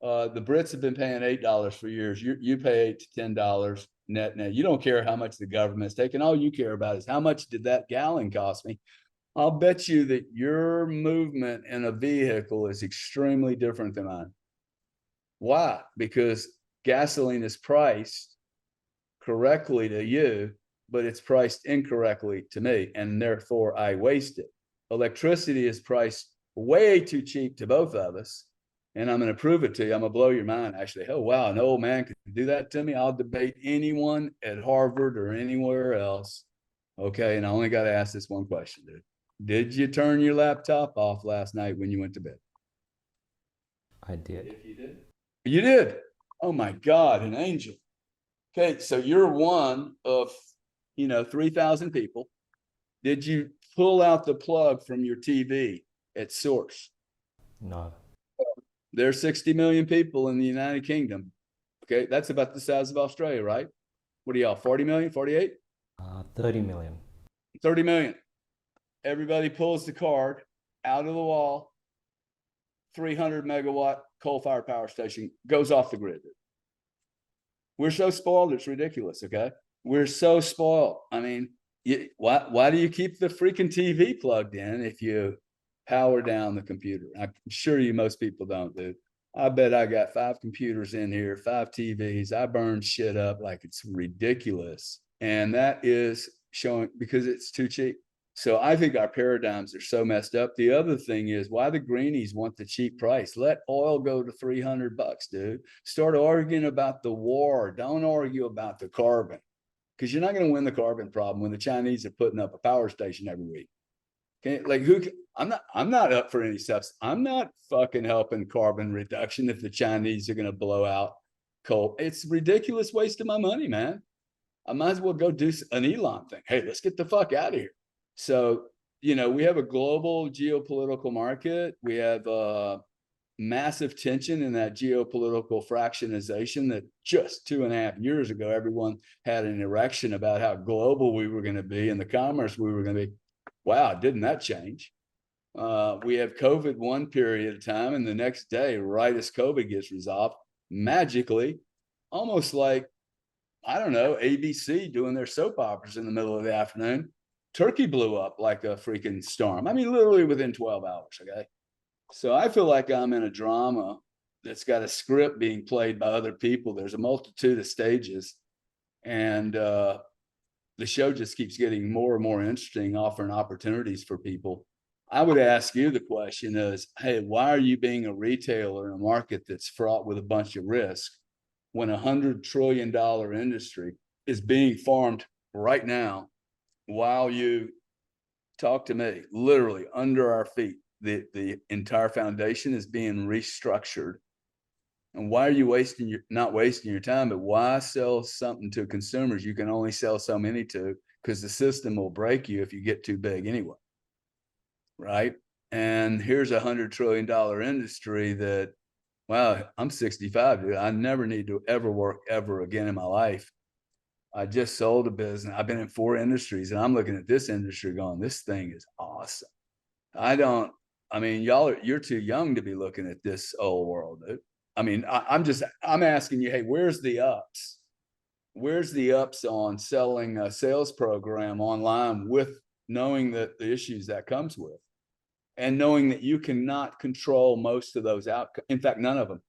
The Brits have been paying $8 for years. You pay $8 to $10 net. You don't care how much the government's taking. All you care about is how much did that gallon cost me. I'll bet you that your movement in a vehicle is extremely different than mine. Why? Because gasoline is priced correctly to you, but it's priced incorrectly to me, and therefore I waste it. Electricity is priced way too cheap to both of us, and I'm going to prove it to you. I'm going to blow your mind, actually. Oh, wow, an old man could do that to me. I'll debate anyone at Harvard or anywhere else. Okay, and I only got to ask this one question, dude. Did you turn your laptop off last night when you went to bed? I did. If you did. You did. Oh my God, an angel. Okay, so you're one of 3,000 people. Did you pull out the plug from your TV at source? No. There's 60 million people in the United Kingdom. Okay, that's about the size of Australia, right? What are y'all, 40 million, 48? 30 million. 30 million. Everybody pulls the card out of the wall. 300 megawatt coal-fired power station goes off the grid. We're so spoiled, it's ridiculous, okay? We're so spoiled. I mean, why do you keep the freaking TV plugged in if you power down the computer? I'm sure most people don't, dude. I bet I got 5 computers in here, 5 TVs. I burn shit up like it's ridiculous. And that is showing because it's too cheap. So I think our paradigms are so messed up. The other thing is why the greenies want the cheap price. Let oil go to $300, dude. Start arguing about the war. Don't argue about the carbon, because you're not going to win the carbon problem when the Chinese are putting up a power station every week. Okay, like I'm not up for any substance. I'm not fucking helping carbon reduction if the Chinese are going to blow out coal. It's a ridiculous waste of my money, man. I might as well go do an Elon thing. Hey, let's get the fuck out of here. So, we have a global geopolitical market. We have massive tension in that geopolitical fractionization that just 2.5 years ago, everyone had an erection about how global we were going to be and the commerce we were going to be. Wow, didn't that change? We have COVID one period of time, and the next day, right as COVID gets resolved, magically, almost like, I don't know, ABC doing their soap operas in the middle of the afternoon, Turkey blew up like a freaking storm. I mean, literally within 12 hours, okay? So I feel like I'm in a drama that's got a script being played by other people. There's a multitude of stages, and the show just keeps getting more and more interesting, offering opportunities for people. I would ask you the question is, hey, why are you being a retailer in a market that's fraught with a bunch of risk when $100 trillion industry is being farmed right now while you talk to me? Literally under our feet, the entire foundation is being restructured. And why are you not wasting your time, but why sell something to consumers you can only sell so many to, because the system will break you if you get too big anyway, right? And here's $100 trillion industry that, wow, I'm 65, dude. I never need to ever work ever again in my life. I just sold a business. I've been in 4 industries, and I'm looking at this industry going, this thing is awesome. You're too young to be looking at this old world, dude. I mean, I'm asking you, hey, where's the ups? Where's the ups on selling a sales program online with knowing that the issues that comes with, and knowing that you cannot control most of those outcomes. In fact, none of them.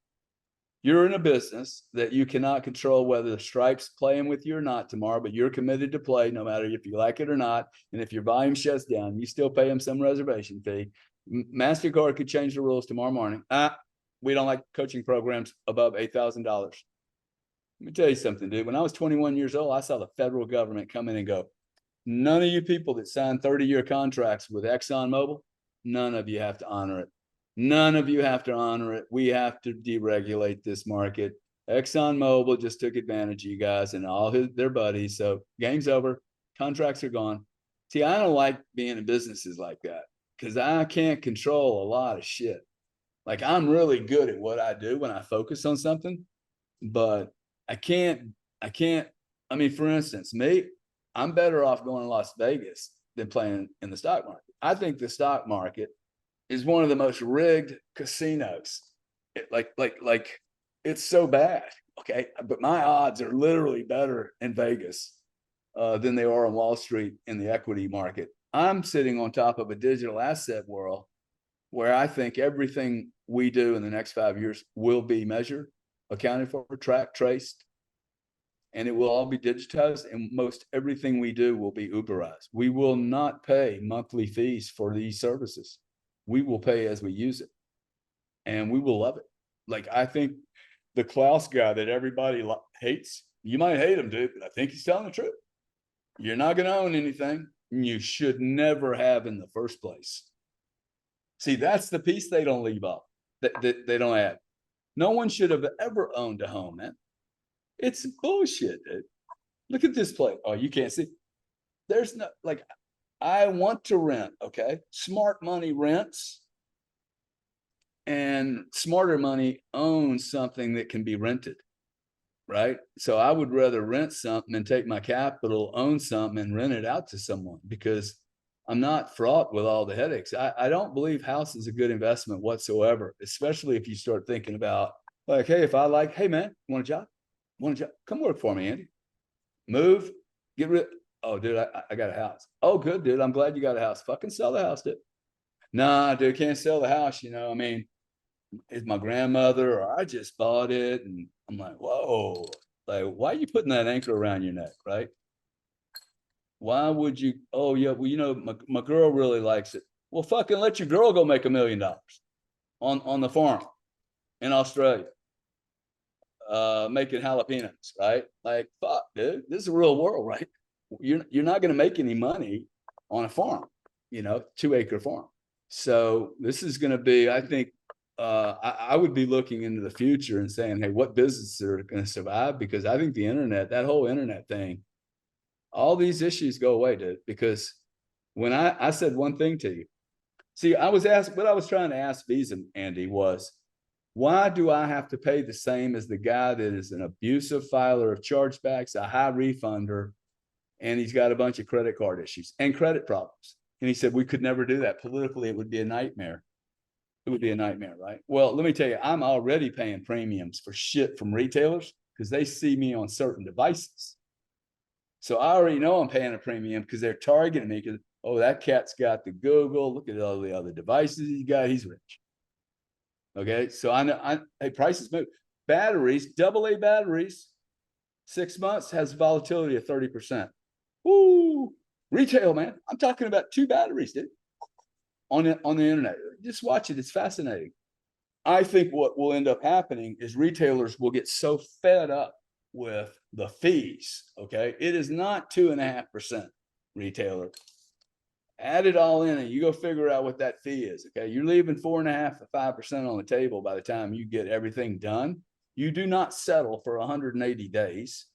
You're in a business that you cannot control whether the Stripe's playing with you or not tomorrow, but you're committed to play no matter if you like it or not. And if your volume shuts down, you still pay them some reservation fee. MasterCard could change the rules tomorrow morning. We don't like coaching programs above $8,000. Let me tell you something, dude. When I was 21 years old, I saw the federal government come in and go, none of you people that signed 30-year contracts with ExxonMobil, none of you have to honor it. None of you have to honor it. We have to deregulate this market. ExxonMobil just took advantage of you guys and all their buddies. So game's over. Contracts are gone. See, I don't like being in businesses like that because I can't control a lot of shit. Like, I'm really good at what I do when I focus on something, but I can't, I mean, for instance, I'm better off going to Las Vegas than playing in the stock market. I think the stock market is one of the most rigged casinos. It's so bad. Okay. But my odds are literally better in Vegas than they are on Wall Street in the equity market. I'm sitting on top of a digital asset world where I think everything we do in the next 5 years will be measured, accounted for, tracked, traced, and it will all be digitized, and most everything we do will be Uberized. We will not pay monthly fees for these services. We will pay as we use it, and we will love it. Like, I think the Klaus guy that everybody hates, you might hate him, dude, but I think he's telling the truth. You're not going to own anything you should never have in the first place. See, that's the piece they don't leave off, that they don't add. No one should have ever owned a home, man. It's bullshit, dude. Look at this place. Oh, you can't see. There's no, like, I want to rent, okay? Smart money rents, and smarter money owns something that can be rented, right? So I would rather rent something and take my capital, own something, and rent it out to someone, because I'm not fraught with all the headaches. I don't believe house is a good investment whatsoever, especially if you start thinking about, like, hey, if I like, hey, man, want a job? Want a job? Come work for me, Andy. Move, get rid. Oh, dude, I got a house. Oh, good, dude. I'm glad you got a house. Fucking sell the house, dude. Nah, dude, can't sell the house. You know, I mean, it's my grandmother, or I just bought it. And I'm like, whoa, like, why are you putting that anchor around your neck, right? Why would you? Oh, yeah, well, you know, my girl really likes it. Well, fucking let your girl go make $1 million on the farm in Australia, making jalapenos, right? Like, fuck, dude, this is a real world, right? You're not going to make any money on a farm, you know, 2-acre farm. So this is going to be, I think, I would be looking into the future and saying, hey, what businesses are going to survive? Because I think the internet, that whole internet thing, all these issues go away, dude. Because when I said one thing to you, see, I was asked, what I was trying to ask Visa, Andy, was, why do I have to pay the same as the guy that is an abusive filer of chargebacks, a high refunder, and he's got a bunch of credit card issues and credit problems? And he said, we could never do that. Politically, it would be a nightmare. It would be a nightmare, right? Well, let me tell you, I'm already paying premiums for shit from retailers because they see me on certain devices. So I already know I'm paying a premium because they're targeting me because, oh, that cat's got the Google. Look at all the other devices he's got. He's rich. Okay, so I know, hey, prices move. Batteries, AA batteries, 6 months has volatility of 30%. Woo! Retail, man. I'm talking about 2 batteries, dude, on the internet. Just watch it. It's fascinating. I think what will end up happening is retailers will get so fed up with the fees. Okay, it is not 2.5% retailer. Add it all in and you go figure out what that fee is. Okay, you're leaving 4.5 to 5% on the table by the time you get everything done. You do not settle for 180 days.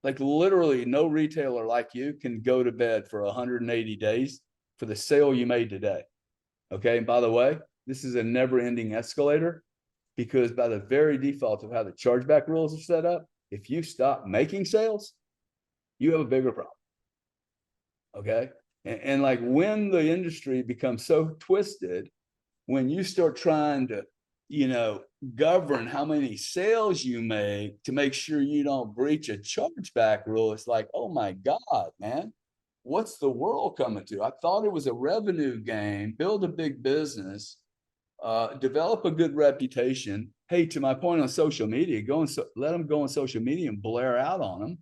Like, literally no retailer like you can go to bed for 180 days for the sale you made today. Okay, and by the way, this is a never-ending escalator, because by the very default of how the chargeback rules are set up, if you stop making sales, you have a bigger problem. Okay, and like, when the industry becomes so twisted, when you start trying to, you know, govern how many sales you make to make sure you don't breach a chargeback rule, it's like, oh my God, man, what's the world coming to? I thought it was a revenue game, build a big business, develop a good reputation. Hey, to my point on social media, let them go on social media and blare out on them.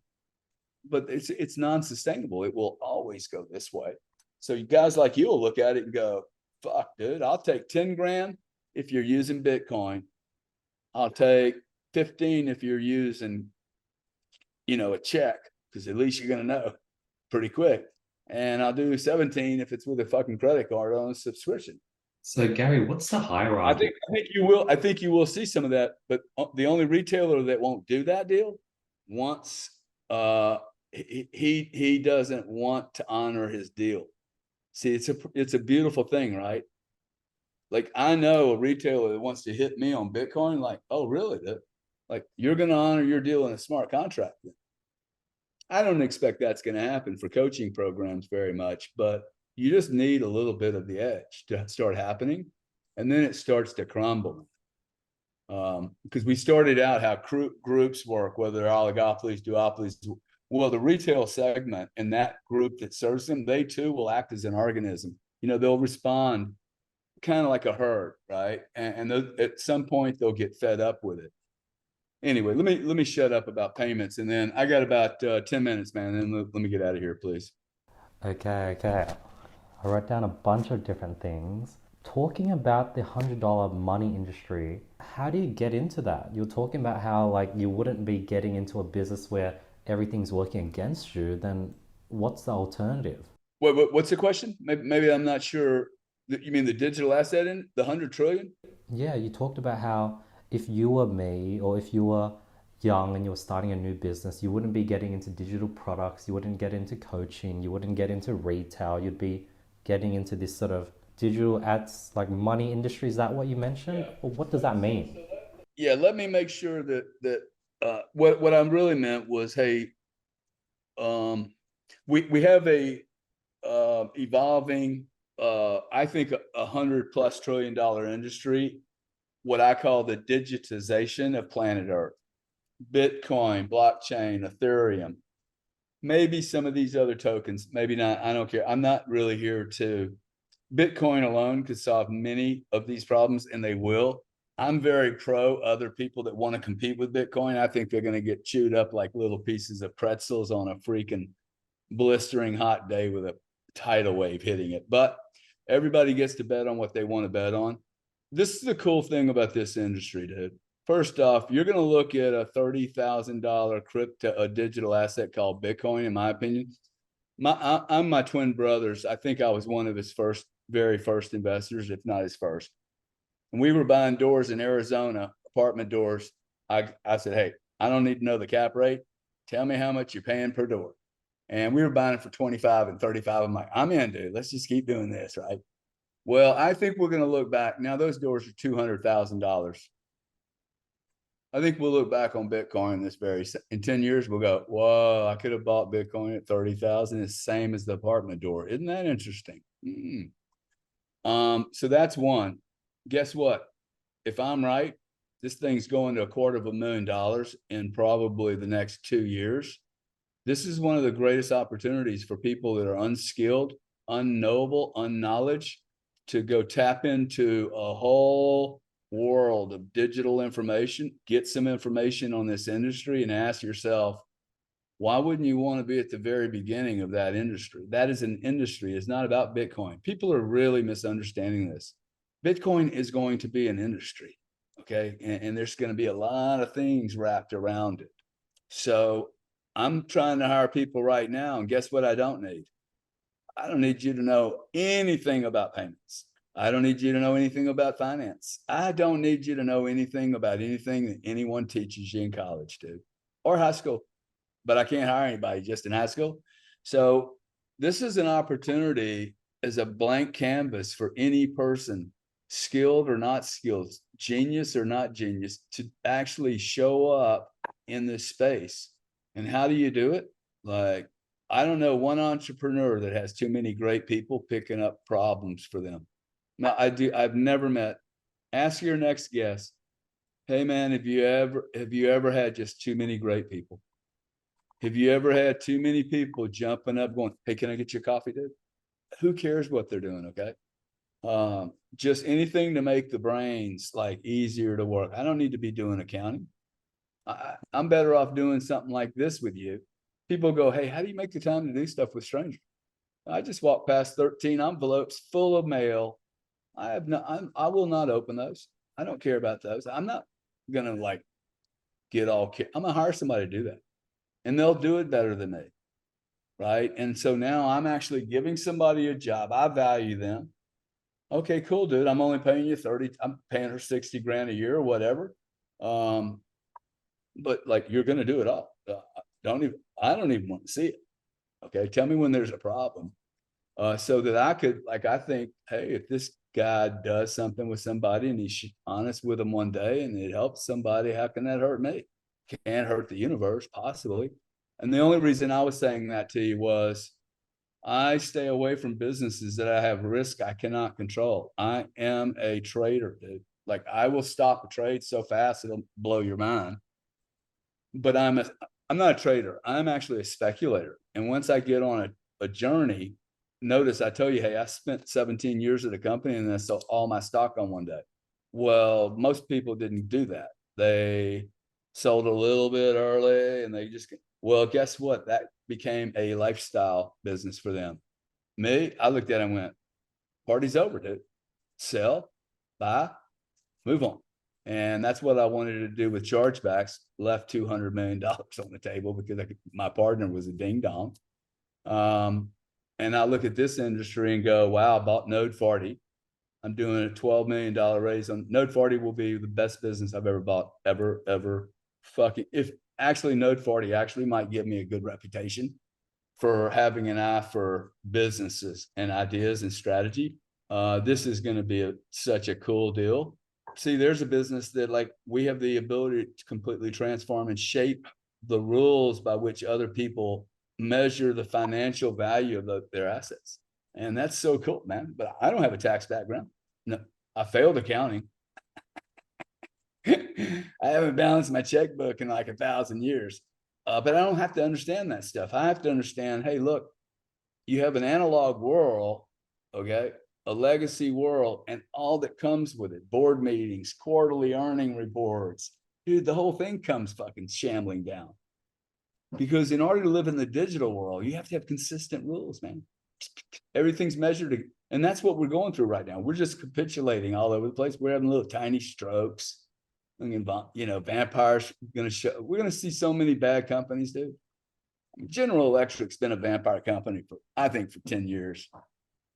But it's non-sustainable. It will always go this way. So you guys like you will look at it and go, fuck, dude, I'll take 10 grand if you're using Bitcoin. I'll take 15 if you're using, you know, a check, because at least you're going to know pretty quick. And I'll do 17 if it's with a fucking credit card on a subscription. So Gary, what's the hierarchy? I think you will see some of that, but the only retailer that won't do that deal wants, he doesn't want to honor his deal. See, it's a beautiful thing, right? Like, I know a retailer that wants to hit me on Bitcoin, like, oh, really? Like, you're going to honor your deal in a smart contract. I don't expect that's going to happen for coaching programs very much, but you just need a little bit of the edge to start happening. and then it starts to crumble. Because we started out how groups work, whether they're oligopolies, duopolies. Well, the retail segment and that group that serves them, they too will act as an organism. They'll respond kind of like a herd, right? And at some point they'll get fed up with it. Anyway, let me shut up about payments, and then I got about 10 minutes, man. And then let me get out of here, please. Okay. I wrote down a bunch of different things. Talking about the $100 money industry, how do you get into that? You're talking about how like you wouldn't be getting into a business where everything's working against you. Then what's the alternative? What's the question? Maybe I'm not sure. You mean the digital asset in the 100 trillion? Yeah, you talked about how if you were me or if you were young and you were starting a new business, you wouldn't be getting into digital products, you wouldn't get into coaching, you wouldn't get into retail, you'd be getting into this sort of digital ads, like money industry. Is that what you mentioned? Yeah. Or what does that mean? Yeah, let me make sure that what I really meant was, hey, we have a evolving, I think $100+ trillion industry, what I call the digitization of planet Earth. Bitcoin, blockchain, Ethereum, maybe some of these other tokens, maybe not. I don't care. I'm not really here to. Bitcoin alone could solve many of these problems, and they will. I'm very pro other people that want to compete with Bitcoin. I think they're going to get chewed up like little pieces of pretzels on a freaking blistering hot day with a tidal wave hitting it. But everybody gets to bet on what they want to bet on. This is the cool thing about this industry, dude. First off, you're going to look at a $30,000 a digital asset called Bitcoin, in my opinion. I'm my twin brother's. I think I was one of his very first investors, if not his first. And we were buying doors in Arizona, apartment doors. I said, hey, I don't need to know the cap rate. Tell me how much you're paying per door. And we were buying it for 25 and 35. I'm like, I'm in, dude. Let's just keep doing this, right? Well, I think we're going to look back. Now, those doors are $200,000. I think we'll look back on Bitcoin in 10 years. We'll go, whoa, I could have bought Bitcoin at 30,000. It's the same as the apartment door. Isn't that interesting? So that's one. Guess what? If I'm right, this thing's going to $250,000 in probably the next 2 years. This is one of the greatest opportunities for people that are unskilled, unknowable, unknowledge to go tap into a whole world of digital information, get some information on this industry, and ask yourself, why wouldn't you want to be at the very beginning of that industry? That is an industry. It's not about Bitcoin. People are really misunderstanding this. Bitcoin is going to be an industry, okay? And there's going to be a lot of things wrapped around it. So I'm trying to hire people right now, and guess what I don't need? I don't need you to know anything about payments. I don't need you to know anything about finance. I don't need you to know anything about anything that anyone teaches you in college, dude, or high school. But I can't hire anybody just in high school. So this is an opportunity as a blank canvas for any person, skilled or not skilled, genius or not genius, to actually show up in this space. And how do you do it? Like, I don't know one entrepreneur that has too many great people picking up problems for them. Now, I've never met. Ask your next guest, hey man, have you ever had just too many great people? Have you ever had too many people jumping up going, hey, can I get your coffee, dude? Who cares what they're doing, okay? Just anything to make the brains like easier to work. I don't need to be doing accounting. I'm better off doing something like this with you. People go, hey, how do you make the time to do stuff with strangers? I just walked past 13 envelopes full of mail. I will not open those. I don't care about those. I'm not going to like get all, I'm going to hire somebody to do that. And they'll do it better than me, right? And so now I'm actually giving somebody a job. I value them. Okay, cool, dude. I'm only paying you 30. I'm paying her 60 grand a year or whatever. But like, you're going to do it all. I don't even want to see it. Okay, tell me when there's a problem, so that I could, like, I think, hey, if this guy does something with somebody and he's honest with them one day and it helps somebody, how can that hurt me? Can't hurt the universe, possibly. And the only reason I was saying that to you was I stay away from businesses that I have risk I cannot control. I am a trader, dude. Like I will stop a trade so fast it'll blow your mind. But I'm not a trader. I'm actually a speculator. And once I get on a journey, notice I tell you, hey, I spent 17 years at a company and I sold all my stock on one day. Well, most people didn't do that. They sold a little bit early and they just, well, guess what? That became a lifestyle business for them. Me, I looked at it and went, party's over, dude. Sell, buy, move on. And that's what I wanted to do with chargebacks. Left $200 million on the table because my partner was a ding dong. And I look at this industry and go, wow, I bought Node 40. I'm doing a $12 million raise on Node 40 will be the best business I've ever bought, ever. Fucking, if actually Node 40 actually might give me a good reputation for having an eye for businesses and ideas and strategy. This is going to be such a cool deal. See, there's a business that like we have the ability to completely transform and shape the rules by which other people measure the financial value of their assets. And that's so cool, man. But I don't have a tax background. No, I failed accounting. I haven't balanced my checkbook in like 1,000 years. But I don't have to understand that stuff. I have to understand, hey, look, you have an analog world, okay, a legacy world, and all that comes with it, board meetings, quarterly earning reports. Dude, the whole thing comes fucking shambling down. Because in order to live in the digital world, you have to have consistent rules, man. Everything's measured. And that's what we're going through right now. We're just capitulating all over the place. We're having little tiny strokes. You know, vampires going to show. We're going to see so many bad companies, dude. General Electric's been a vampire company for, I think, for 10 years.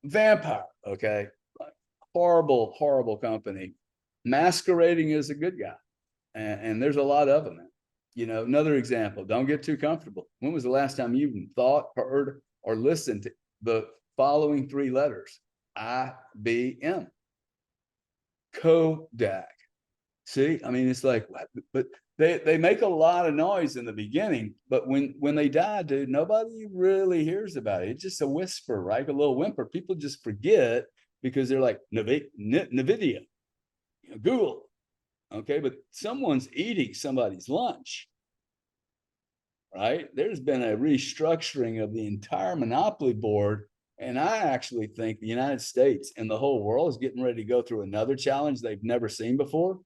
Vampire, okay? Horrible, horrible company. Masquerading as a good guy. And there's a lot of them. You know, another example, don't get too comfortable. When was the last time you even thought, heard, or listened to the following 3 letters? IBM. Kodak. See, I mean, it's like, but they make a lot of noise in the beginning, but when they die, dude, nobody really hears about it. It's just a whisper, right? A little whimper. People just forget because they're like NVIDIA, Google. Okay, but someone's eating somebody's lunch, right? There's been a restructuring of the entire monopoly board. And I actually think the United States and the whole world is getting ready to go through another challenge they've never seen before.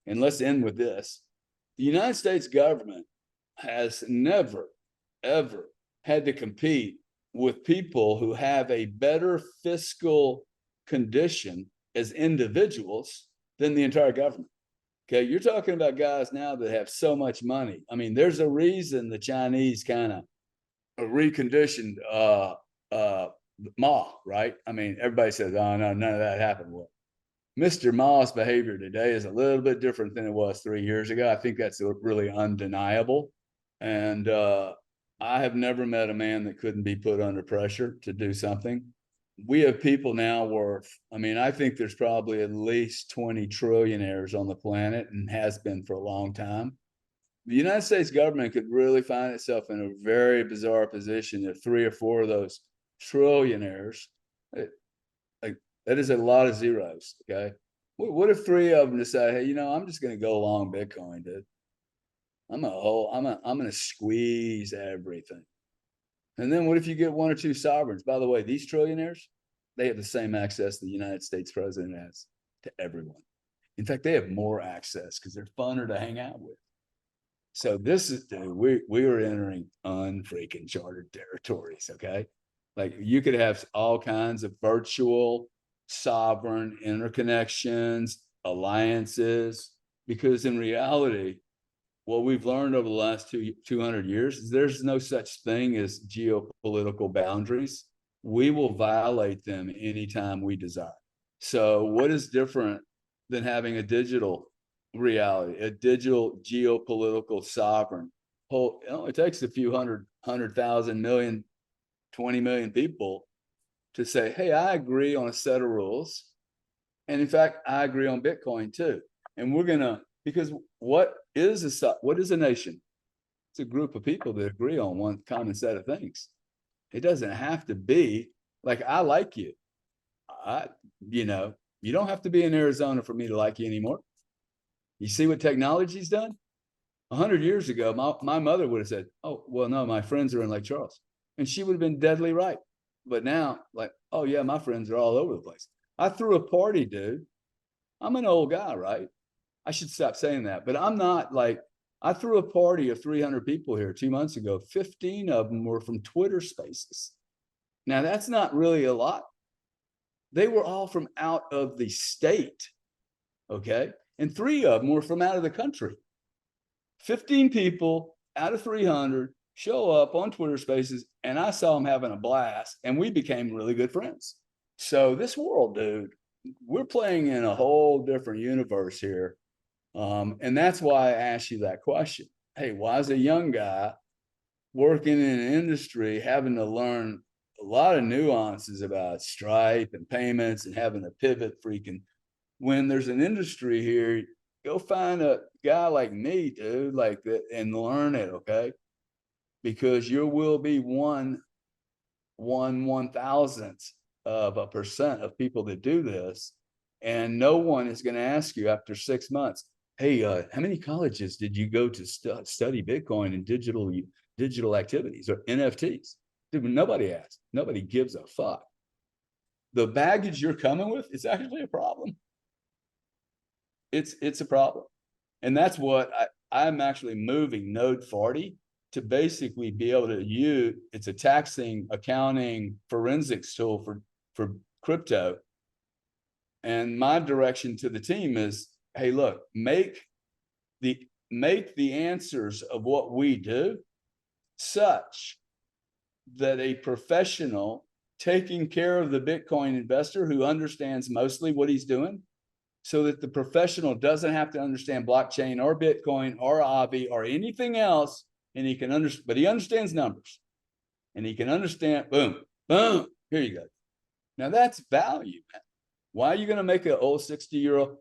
And let's end with this. The United States government has never, ever had to compete with people who have a better fiscal condition as individuals than the entire government. Okay, you're talking about guys now that have so much money. I mean, there's a reason the Chinese kind of reconditioned Ma, right? I mean, everybody says, oh, no, none of that happened. Well, Mr. Ma's behavior today is a little bit different than it was 3 years ago. I think that's really undeniable. And I have never met a man that couldn't be put under pressure to do something. We have people now worth, I mean, I think there's probably at least 20 trillionaires on the planet and has been for a long time. The United States government could really find itself in a very bizarre position if 3 or 4 of those trillionaires, like that is a lot of zeros. Okay, what if 3 of them decide, hey, you know, I'm just going to go along Bitcoin, dude. I'm going to squeeze everything. And then what if you get 1 or 2 sovereigns? By the way, these trillionaires, they have the same access the United States president has to everyone. In fact, they have more access because they're funner to hang out with. So this is, dude, we are entering unfreaking chartered territories. Okay, like you could have all kinds of virtual sovereign interconnections, alliances, because in reality, what we've learned over the last 200 years is there's no such thing as geopolitical boundaries. We will violate them anytime we desire. So what is different than having a digital reality, a digital geopolitical sovereign? It takes a few 100,000 million, 20 million people to say, hey, I agree on a set of rules. And in fact, I agree on Bitcoin too. And we're going to, because what is a nation? It's a group of people that agree on one common set of things. It doesn't have to be like, I like you. You don't have to be in Arizona for me to like you anymore. You see what technology's done? 100 years ago, my mother would have said, oh, well, no, my friends are in Lake Charles. And she would have been deadly right. But now, like, oh, yeah, my friends are all over the place. I threw a party, dude. I'm an old guy, right? I should stop saying that. But I'm not like, I threw a party of 300 people here 2 months ago. 15 of them were from Twitter Spaces. Now, that's not really a lot. They were all from out of the state, okay? And 3 of them were from out of the country. 15 people out of 300 show up on Twitter Spaces, and I saw them having a blast, and we became really good friends. So this world, dude, we're playing in a whole different universe here. And that's why I asked you that question. Hey, why is a young guy working in an industry having to learn a lot of nuances about Stripe and payments and having to pivot freaking when there's an industry here? Go find a guy like me, dude, like that, and learn it, okay? Because you will be 1/1000th of a percent of people that do this, and no one is going to ask you after 6 months, hey, how many colleges did you go to study Bitcoin and digital activities or NFTs? Dude, nobody asks. Nobody gives a fuck. The baggage you're coming with is actually a problem. It's a problem. And that's what I'm actually moving Node 40 to basically be able to use. It's a taxing, accounting, forensics tool for crypto. And my direction to the team is, hey, look, make the answers of what we do such that a professional taking care of the Bitcoin investor who understands mostly what he's doing, so that the professional doesn't have to understand blockchain or Bitcoin or Avi or anything else, and he can understand, but he understands numbers, and he can understand, boom, boom, here you go. Now that's value, man. Why are you going to make an old 60-year-old?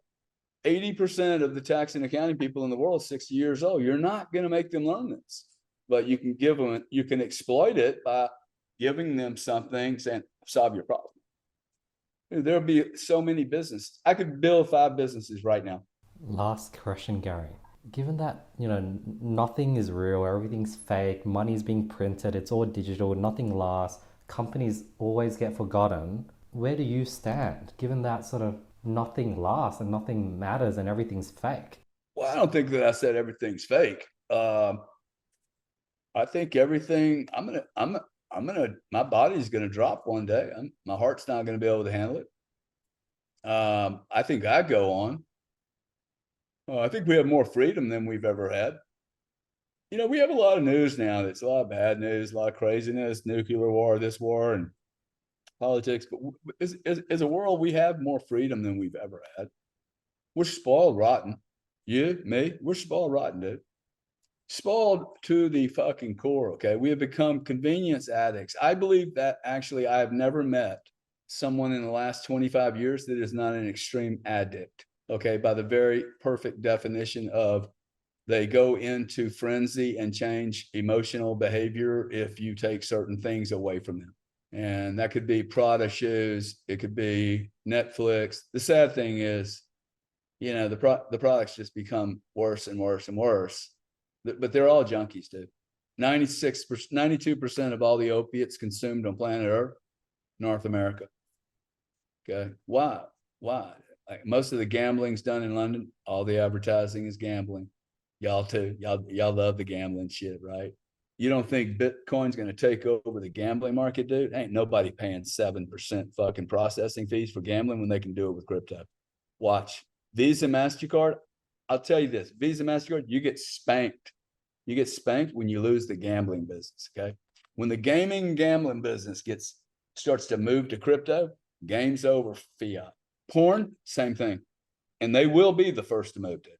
80% of the tax and accounting people in the world 60 years old. You're not going to make them learn this, but you can give them, you can exploit it by giving them something, saying, solve your problem. There'll be so many businesses. I could build 5 businesses right now. Last question, Gary. Given that, nothing is real, everything's fake, money's being printed, it's all digital, nothing lasts, companies always get forgotten, where do you stand, given that sort of nothing lasts and nothing matters and everything's fake? Well, I don't think that I said everything's fake. I think everything, my body's going to drop one day. My heart's not going to be able to handle it. I think I go on. I think we have more freedom than we've ever had. We have a lot of news now. That's a lot of bad news, a lot of craziness, nuclear war, this war, and politics. But as a world, we have more freedom than we've ever had. We're spoiled rotten. You, me, we're spoiled rotten, dude. Spoiled to the fucking core, okay? We have become convenience addicts. I believe that actually I have never met someone in the last 25 years that is not an extreme addict, okay? By the very perfect definition of they go into frenzy and change emotional behavior if you take certain things away from them. And that could be Prada shoes. It could be Netflix. The sad thing is, the products just become worse and worse and worse. But they're all junkies, dude. 92% of all the opiates consumed on planet Earth, North America. Okay, why? Like most of the gambling's done in London. All the advertising is gambling. Y'all too. Y'all love the gambling shit, right? You don't think Bitcoin's going to take over the gambling market, dude? Ain't nobody paying 7% fucking processing fees for gambling when they can do it with crypto. Watch. Visa, MasterCard. I'll tell you this, Visa, MasterCard, you get spanked. You get spanked when you lose the gambling business, okay? When the gaming and gambling business starts to move to crypto, game's over, fiat. Porn, same thing. And they will be the first to move to it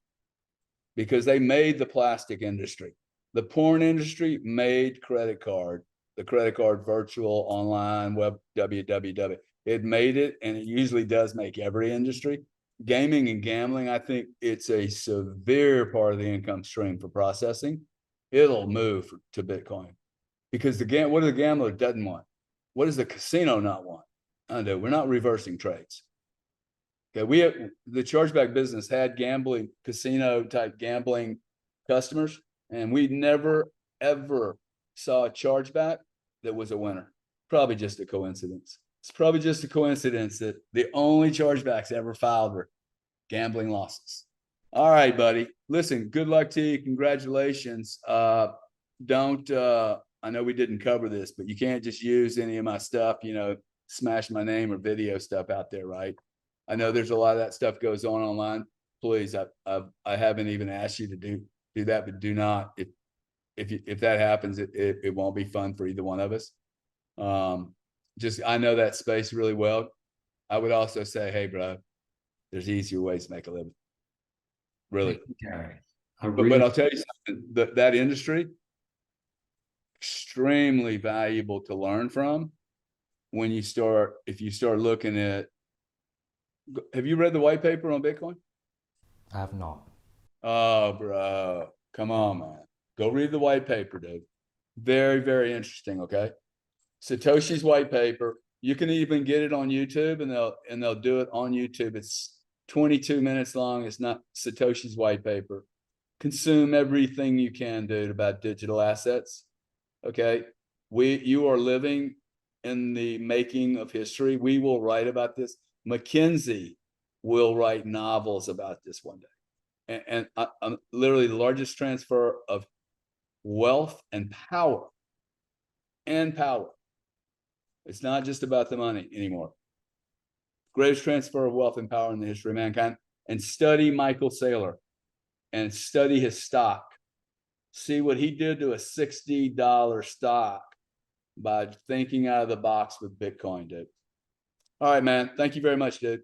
because they made the plastic industry. The porn industry made credit card, the credit card virtual online web, www. It made it, and it usually does make every industry. Gaming and gambling, I think it's a severe part of the income stream for processing. It'll move to Bitcoin. Because what does the gambler doesn't want? What does the casino not want? I know we're not reversing trades. Okay, the chargeback business had gambling, casino type gambling customers, and we never ever saw a chargeback that was a winner. Probably just a coincidence. It's probably just a coincidence that the only chargebacks ever filed were gambling losses. All right, buddy. Listen, good luck to you. Congratulations. Don't I know we didn't cover this, but you can't just use any of my stuff, smash my name or video stuff out there, right? I know there's a lot of that stuff goes on online. Please, I haven't even asked you to do that, but do not. If that happens, it won't be fun for either one of us. I know that space really well. I would also say, hey, bro, there's easier ways to make a living. Really. Gary. But I'll tell you something, that industry, extremely valuable to learn from if you start looking at, have you read the white paper on Bitcoin? I have not. Oh, bro, come on, man. Go read the white paper, dude. Very, very interesting. Okay. Satoshi's white paper. You can even get it on YouTube, and they'll do it on YouTube. It's 22 minutes long. It's not Satoshi's white paper. Consume everything you can, dude, about digital assets. Okay. You are living in the making of history. We will write about this. McKinsey will write novels about this one day. And I'm literally the largest transfer of wealth and power. It's not just about the money anymore. Greatest transfer of wealth and power in the history of mankind. And study Michael Saylor and study his stock. See what he did to a $60 stock by thinking out of the box with Bitcoin, dude. All right, man. Thank you very much, dude.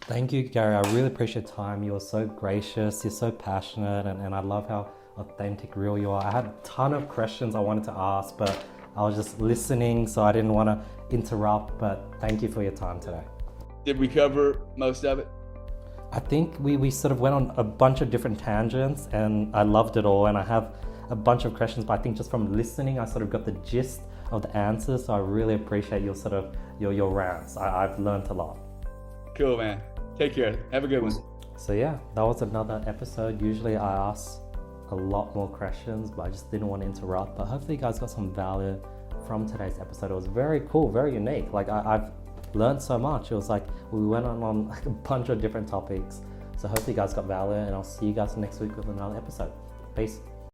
Thank you, Gary. I really appreciate your time. You are so gracious. You're so passionate, and I love how authentic, real you are. I had a ton of questions I wanted to ask, but I was just listening, so I didn't want to interrupt. But thank you for your time today. Did we cover most of it? I think we sort of went on a bunch of different tangents, and I loved it all. And I have a bunch of questions, but I think just from listening, I sort of got the gist of the answers. So I really appreciate your sort of your rants. I've learned a lot. Cool, man. Take care. Have a good one. So yeah, that was another episode. Usually I ask a lot more questions, but I just didn't want to interrupt. But hopefully you guys got some value from today's episode. It was very cool, very unique. Like I've learned so much. It was like we went on like a bunch of different topics. So hopefully you guys got value, and I'll see you guys next week with another episode. Peace.